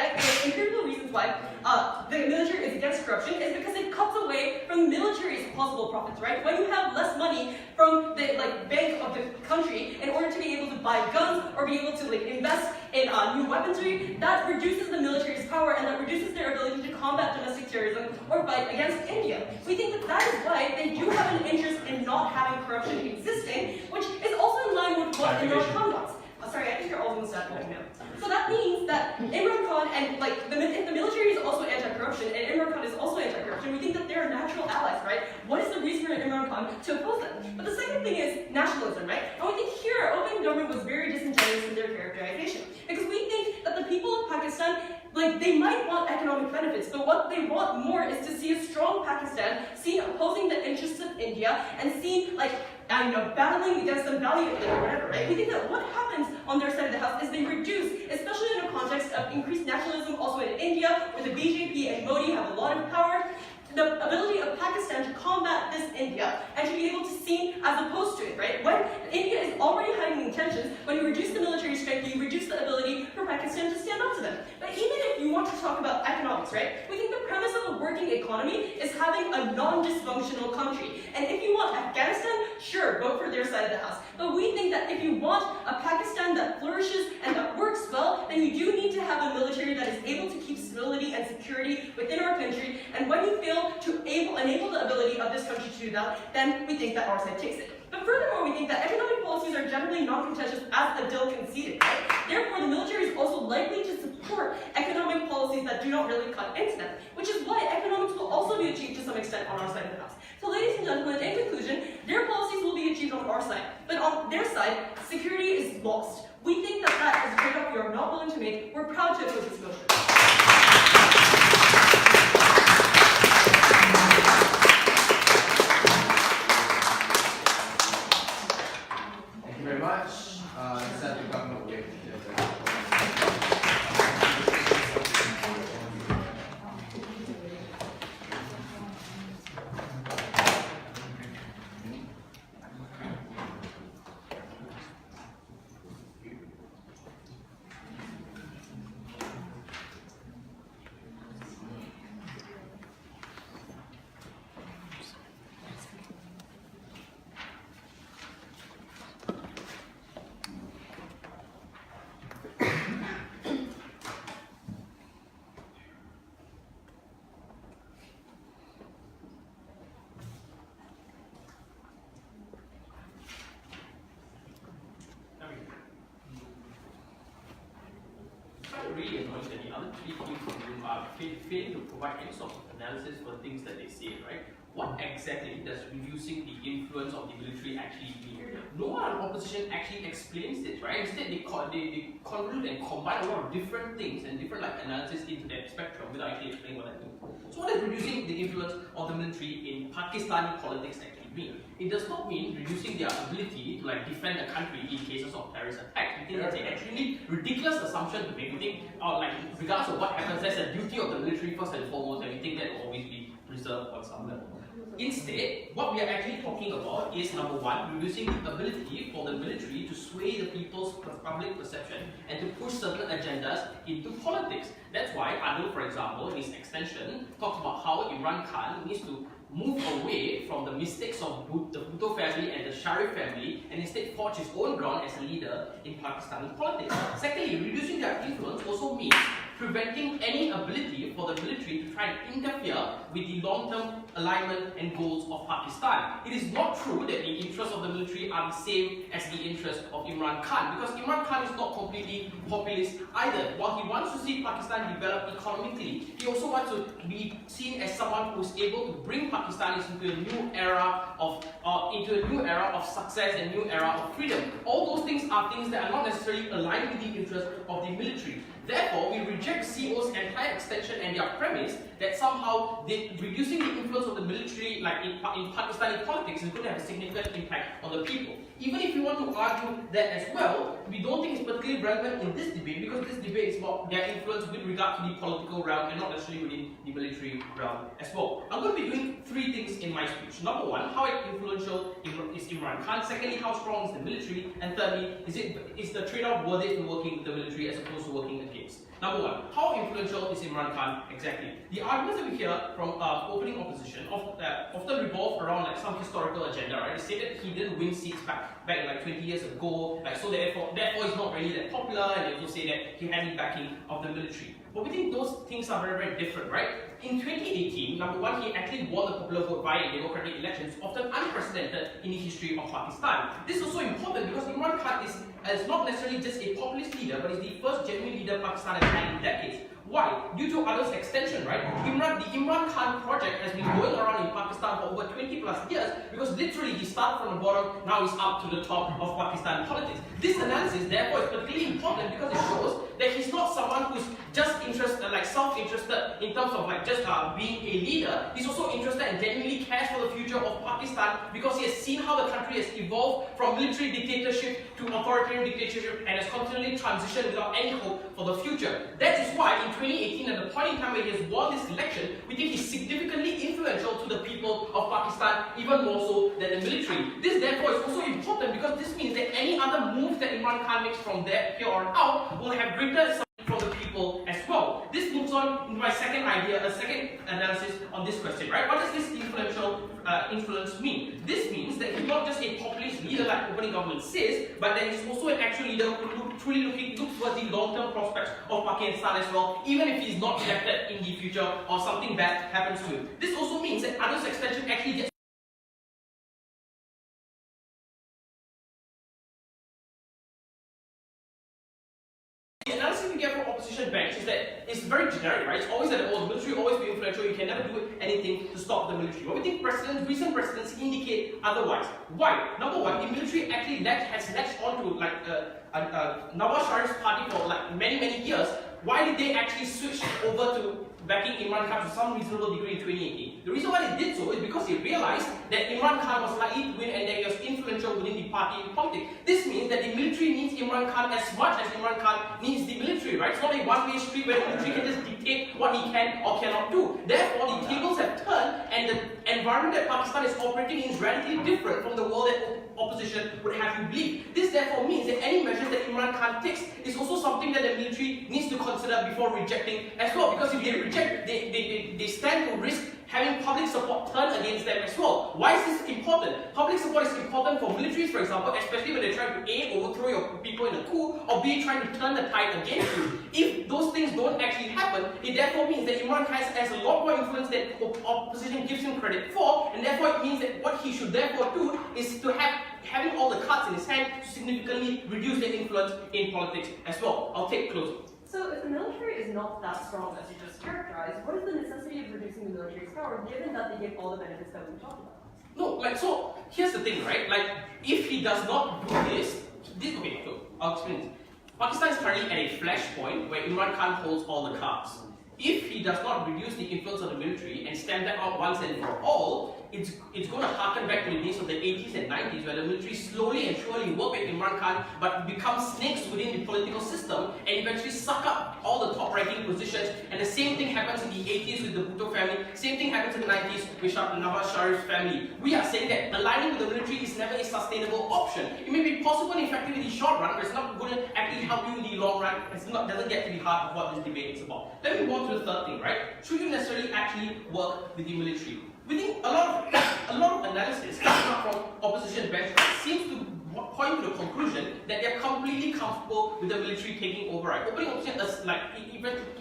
empirical reasons why the military is against corruption is because it cuts away from the military's possible profits, right? When you have less money from the bank of the country in order to be able to buy guns or be able to invest in new weaponry, that reduces the military's power and that reduces their ability to combat domestic terrorism or fight against India. We think that that is why they do have an interest in not having corruption existing, which is also in line with what Imran Khan wants. Sorry, I think you're all going to start going now. So that means that Imran Khan and if the military is also anti-corruption and Imran Khan is also anti-corruption, we think that they're natural allies, right? What is the reason for Imran Khan to oppose them? But the second thing is nationalism, right? And we think here, opening government was very disingenuous in their characterization. Because we think that the people of Pakistan, they might want economic benefits, but what they want more is to see a strong Pakistan seen opposing the interests of India and seen battling against them valiantly or whatever, right? We think that what happens on their side of the house is they reduce, especially in a context of increased nationalism also in India, where the BJP and Modi have a lot of power, the ability of Pakistan to combat this India and to be able to see as opposed to it, right? When India is already hiding intentions, when you reduce the military strength, you reduce the ability for Pakistan to stand up to them. But even if you want to talk about economics, right? We think the premise of a working economy is having a non-dysfunctional country. And if you want Afghanistan, sure, vote for their side of the house. But we think that if you want a Pakistan that flourishes and that works well, then you do need to have a military that is able to keep stability and security within our country. And when you fail to enable the ability of this country to do that, then we think that our side takes it. But furthermore, we think that economic policies are generally non-contentious as Adil conceded, right? Therefore, the military is also likely to support economic policies that do not really cut into them, which is why economics will also be achieved to some extent on our side of the house. So ladies and gentlemen, in conclusion, their policies will be achieved on our side, but on their side, security is lost. We think that that is a trade-off we are not willing to make. We're proud to oppose this motion. Thank you very much. Let's have the government wait. find it really annoying that the other three teams in the room are failing to provide any sort of analysis for things that they say, right? What exactly does reducing the influence of the military actually mean? No one in opposition actually explains this, right? Instead, they convolute and combine a lot of different things and different analysis into that spectrum without actually explaining what that means. So what does reducing the influence of the military in Pakistani politics actually mean? It does not mean reducing their ability to defend the country in cases of terrorist attacks. We think that's an extremely ridiculous assumption to make. We think, regardless of what happens, that's a duty of the military first and foremost, and we think that will always be preserved on some level. Instead, what we are actually talking about is, number one, reducing the ability for the military to sway the people's public perception and to push certain agendas into politics. That's why Adil, for example, in his extension, talks about how Imran Khan needs to move away from the mistakes of the Bhutto family and the Sharif family and instead forge his own ground as a leader in Pakistani politics. Secondly, reducing their influence also means preventing any ability for the military to try and interfere with the long-term alignment and goals of Pakistan. It is not true that the interests of the military are the same as the interests of Imran Khan, because Imran Khan is not completely populist either. While he wants to see Pakistan develop economically, he also wants to be seen as someone who is able to bring Pakistanis into a new era of success and new era of freedom. All those things are things that are not necessarily aligned with the interests of the military. Therefore, we reject CO's entire extension and their premise that somehow reducing the influence of the military in Pakistani politics is going to have a significant impact on the people. Even if you want to argue that as well, we don't think it's particularly relevant in this debate, because this debate is about their influence with regard to the political realm and not necessarily within the military realm as well. I'm going to be doing three things in my speech. Number one, how influential is Imran Khan? Secondly, how strong is the military? And thirdly, is the trade-off worth it to working with the military as opposed to working against? Number one, how influential is Imran Khan exactly? The arguments that we hear from opening opposition often revolve around some historical agenda, right? They say that he didn't win seats back in 20 years ago, so therefore he's not really that popular, and they also say that he had the backing of the military. But we think those things are very, very different, right? In 2018, number one, he actually won the popular vote via democratic elections, often unprecedented in the history of Pakistan. This is also important because Imran Khan is not necessarily just a populist leader, but is the first genuine leader Pakistan has had in decades. Why? Due to others' extension, right? The Imran Khan project has been going around in Pakistan for over 20 plus years, because literally he started from the bottom, now he's up to the top of Pakistan politics. This analysis, therefore, is particularly important because it shows that he's not someone who's just interested, self-interested in terms of just being a leader. He's also interested and genuinely cares for the future of Pakistan, because he has seen how the country has evolved from military dictatorship to authoritarian dictatorship and has continually transitioned without any hope for the future. That is why in 2018, at the point in time where he has won this election, we think he's significantly influential to the people of Pakistan, even more so than the military. This therefore is also important because this means that any other move that Imran Khan makes from here on out will have greater support from the people as well. This moves on to my second idea, a second analysis on this question, right? What does this influence mean? This means that he's not just a populist leader like opening government says, but that he's also an actual leader who truly looks towards the long-term prospects of Pakistan as well, even if he's not elected in the future or something bad happens to him. This also means that Adil's extension actually gets the analysis we get from opposition banks is that it's very generic, right? It's always that the military will always be influential, you can never do anything to stop the military. But we think recent precedents indicate otherwise. Why? Number one, the military actually has latched on to Nawaz Sharif's party for many, many years. Why did they actually switch over to backing Imran Khan to some reasonable degree in 2018? The reason why they did so is because they realized that Imran Khan was likely to win and that he was influential within the party and politics. This means that the military needs Imran Khan as much as Imran Khan needs the military, right? It's not a one-way street where the military can just dictate what he can or cannot do. Therefore, the tables have turned and the environment that Pakistan is operating in is radically different from the world that opposition would have you believe. This therefore means that any measure that Imran Khan takes is also something that the military needs to consider before rejecting as well. Because if they reject, they stand to risk having public support turn against them as well. Why is this important? Public support is important for militaries, for example, especially when they're trying to A, overthrow your people in a coup, or B, trying to turn the tide against you. If those things don't actually happen, it therefore means that Imran Khan has a lot more influence than opposition gives him credit for, and therefore it means that what he should therefore do is to having all the cards in his hand to significantly reduce their influence in politics as well. I'll take close. So if the military is not that strong as you just characterized, what is the necessity of reducing the military's power given that they give all the benefits that we talked about? No, like, so here's the thing, right? Like, if he does not do this, okay, so I'll explain this. Pakistan is currently at a flashpoint where Imran Khan holds all the cards. If he does not reduce the influence of the military and stamp that out once and for all, it's going to harken back to the days of the 80s and 90s where the military slowly and surely work with Imran Khan but become snakes within the political system and eventually suck up all the top ranking positions. And the same thing happens in the 80s with the Bhutto family, same thing happens in the 90s with Nawaz Sharif's family. We are saying that aligning with the military is never a sustainable option. It may be possible and effective in the short run, but it's not going to actually help you in the long run. It doesn't get to the heart of what this debate is about. Let me go on to the third thing, right? Should you necessarily actually work with the military? We think a lot of analysis coming up from opposition bench seems to point to the conclusion that they're completely comfortable with the military taking over, right? Opening opposition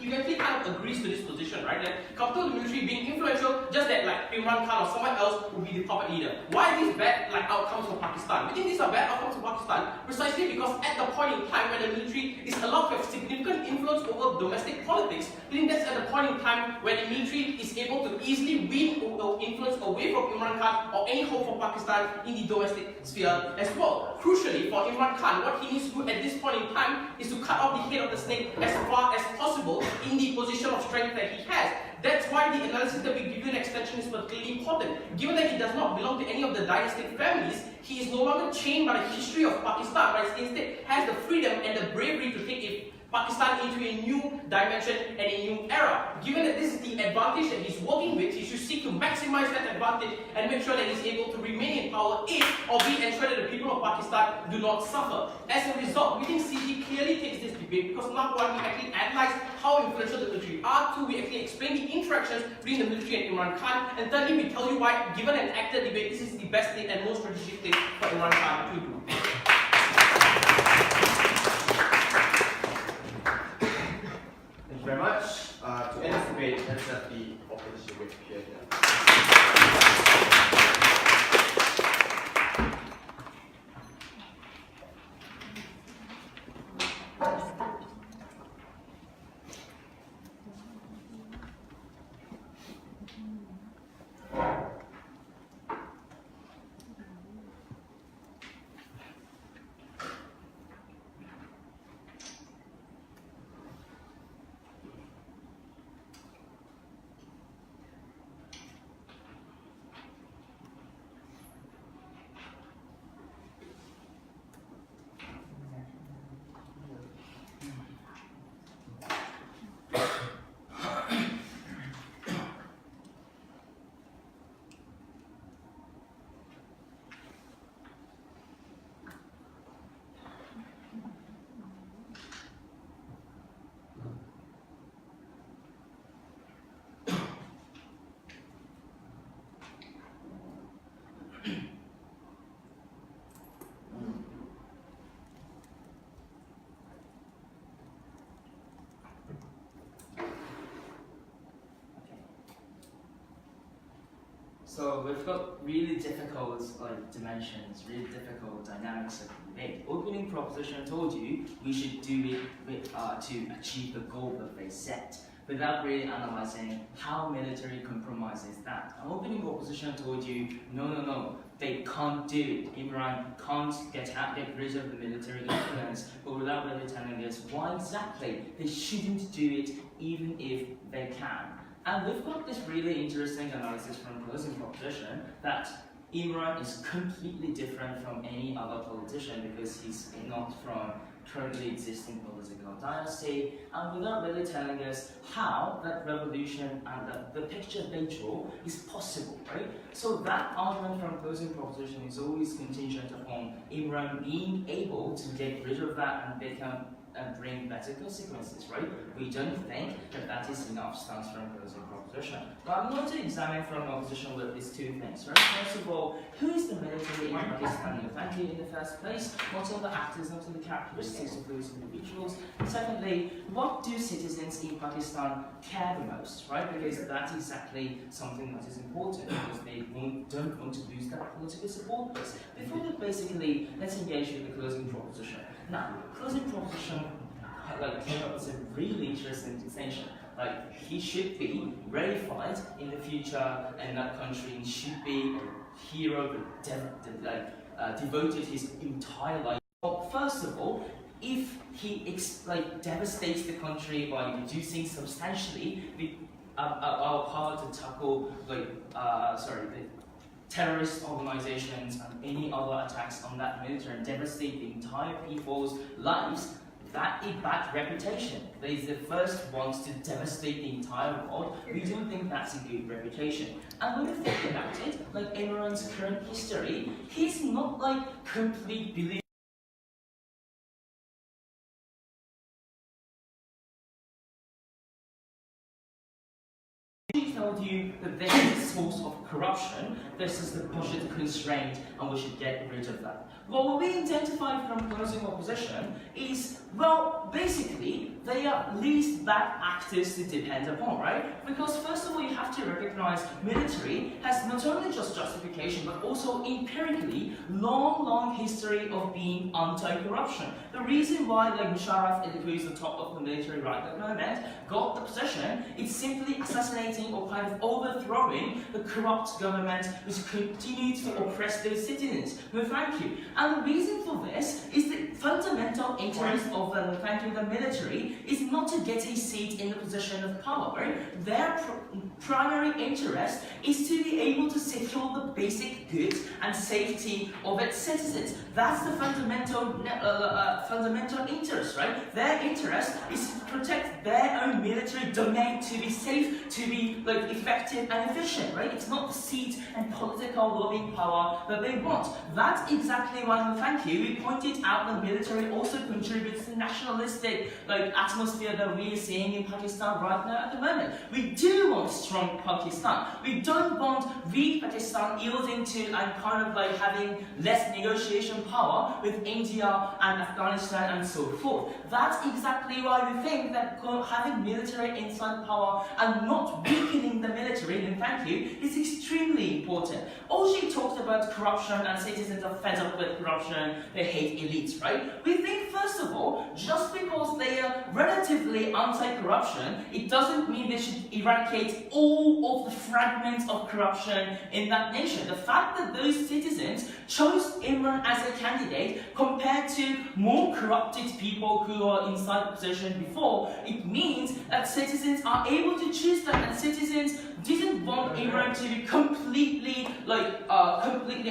eventually kind of agrees to this position, right? That comfortable with the military being influential, just that like Imran Khan or someone else will be the puppet leader. Why are these bad outcomes for Pakistan? We think these are bad outcomes for Pakistan precisely because at the point in time when the military is allowed to have significant influence over domestic politics, we think that's at the point in time when the military is able to easily win influence away from Imran Khan or any hope for Pakistan in the domestic sphere as well. Crucially, for Imran Khan, what he needs to do at this point in time is to cut off the head of the snake as far as possible in the position of strength that he has. That's why the analysis that we give you in extension is particularly important. Given that he does not belong to any of the dynastic families, he is no longer chained by the history of Pakistan, but instead has the freedom and the bravery to take Pakistan into a new dimension and a new era. Given that this is the advantage that he's working with, he should seek to maximize that advantage and make sure that he's able to remain in power albeit ensure that the people of Pakistan do not suffer. As a result, we think CG clearly takes this debate because number one, we actually analyze how influential the military are. Two, we actually explain the interactions between the military and Imran Khan. And thirdly, we tell you why, given an active debate, this is the best thing and most strategic thing for Imran Khan to do. Thank you very much. To end this debate, let's have the opposition whip here. So we've got really difficult dimensions, really difficult dynamics of the debate. Opening proposition told you we should do it to achieve the goal that they set, without really analyzing how military compromises that. An opening proposition told you, no, they can't do it. Imran can't get rid of the military influence, but without really telling us why exactly they shouldn't do it, even if they can. And we've got this really interesting analysis from closing proposition that Imran is completely different from any other politician because he's not from currently existing political dynasty, and without really telling us how that revolution and the picture they draw is possible, right? So that argument from closing proposition is always contingent upon Imran being able to get rid of that and bring better consequences, right? We don't think that is enough stance from closing proposition. But I'm going to examine from opposition with these two things, right? First of all, who is the military in Pakistan in the first place? What are the actors, what are the characteristics of those individuals? Secondly, what do citizens in Pakistan care the most, right? Because that's exactly something that is important because they don't want to lose that political support base. Before that, basically, let's engage with the closing proposition. Now, closing proposition came up with a really interesting distinction. Like, he should be reified in the future, and that country should be a hero that devoted his entire life. Well, first of all, if he devastates the country by reducing substantially our power to tackle the terrorist organizations and any other attacks on that military and devastate the entire people's lives, that is bad reputation. They is the first ones to devastate the entire world. We don't think that's a good reputation. And when you think about it, like Imran's current history, he's not like complete believer. Told you that this is a source of corruption, this is the budget constraint, and we should get rid of that. Well, what we identified from closing opposition is, well, basically, they are least bad actors to depend upon, right? Because first of all, you have to recognize military has not only just justification, but also empirically long history of being anti-corruption. The reason why like Musharraf, who is the top of the military right at the moment, got the position, it's simply assassinating or kind of overthrowing the corrupt government which continues to oppress those citizens. No, thank you. And the reason for this is the fundamental interest of the military is not to get a seat in the position of power, right? Their primary interest is to be able to secure the basic goods and safety of its citizens. That's the fundamental interest, right? Their interest is to protect their own military domain, to be safe, to be like effective and efficient, right? It's not the seat and political lobbying power that they want. That's exactly why, thank you, we pointed out that military also contributes to nationalistic like atmosphere that we are seeing in Pakistan right now at the moment. We do want strong Pakistan. We don't want weak Pakistan yielding to and kind of like having less negotiation power with India and Afghanistan and so forth. That's exactly why we think that having military inside power and not weakening the military, and thank you, is extremely important. Oji talked about corruption and citizens are fed up with corruption, they hate elites, right? We think first of all, just because they are relatively anti-corruption, it doesn't mean they should eradicate all of the fragments of corruption in that nation. The fact that those citizens chose Imran as a candidate compared to more corrupted people who are inside the position before, it means that citizens are able to choose them, and citizens didn't want Imran to be completely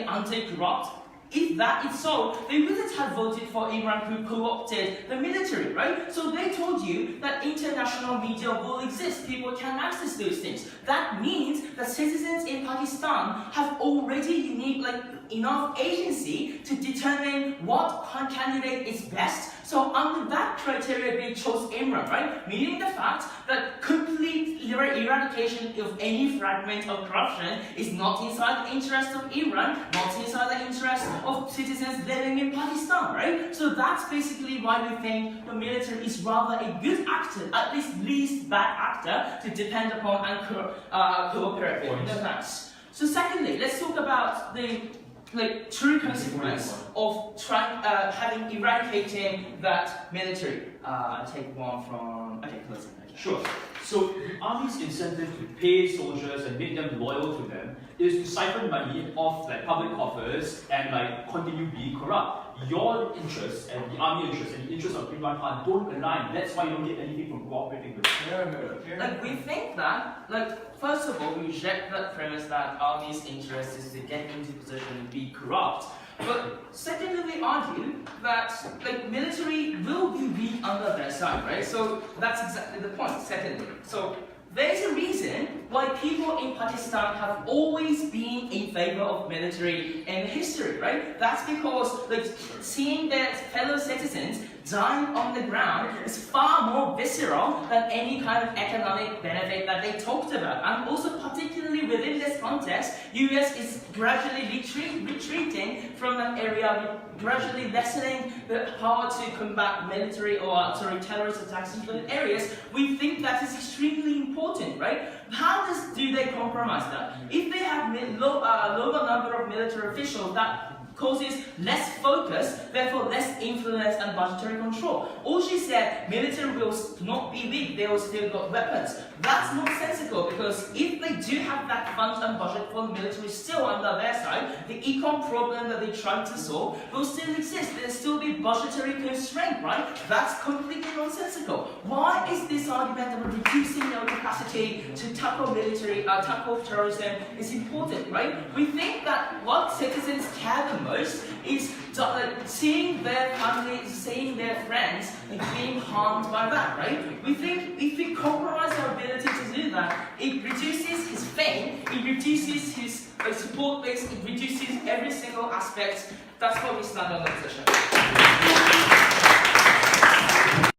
anti-corrupt. If that is so, they wouldn't have voted for Imran who co-opted the military, right? So they told you that international media will exist, people can access those things. That means that citizens in Pakistan have already enough agency to determine what candidate is best. So under that criteria, they chose Imran, right? Meaning the fact that complete eradication of any fragment of corruption is not inside the interest of Imran, not inside the interest of citizens living in Pakistan, right? So that's basically why we think the military is rather a good actor, at least bad actor, to depend upon and cooperate with. So secondly, let's talk about the true consequence of eradicating that military. I'll take one from closing. Sure. So the army's incentive to pay soldiers and make them loyal to them is to siphon money off public coffers and continue being corrupt. Your interests and the army interests and the interests of Imran Khan don't align. That's why you don't get anything from cooperating with them. We think that, first of all, we reject that premise that army's interest is to get into position and be corrupt. But secondly, we argue that military will be weak under their side, right? So that's exactly the point. Secondly, so there's a reason why people in Pakistan have always been in favor of military in history, right? That's because seeing their fellow citizens dying on the ground is far more visceral than any kind of economic benefit that they talked about. And also particularly within this context, US is gradually retreating from that area, gradually lessening the power to combat terrorist attacks in certain areas. We think that is extremely important, right? How do they compromise that? If they have lower number of military officials that causes less focus, therefore less influence and budgetary control. All she said, military will not be weak, they will still got weapons. That's nonsensical, because if they do have that funds and budget for the military still under their side, the econ problem that they tried to solve will still exist. There'll still be budgetary constraint, right? That's completely nonsensical. Why is this argument about reducing your capacity to tackle tackle terrorism is important, right? We think that what citizens care the most is seeing their families, seeing their friends being harmed by that, right? We think if we compromise our ability to do that, it reduces his fame, it reduces his support base, it reduces every single aspect. That's why we stand on that position.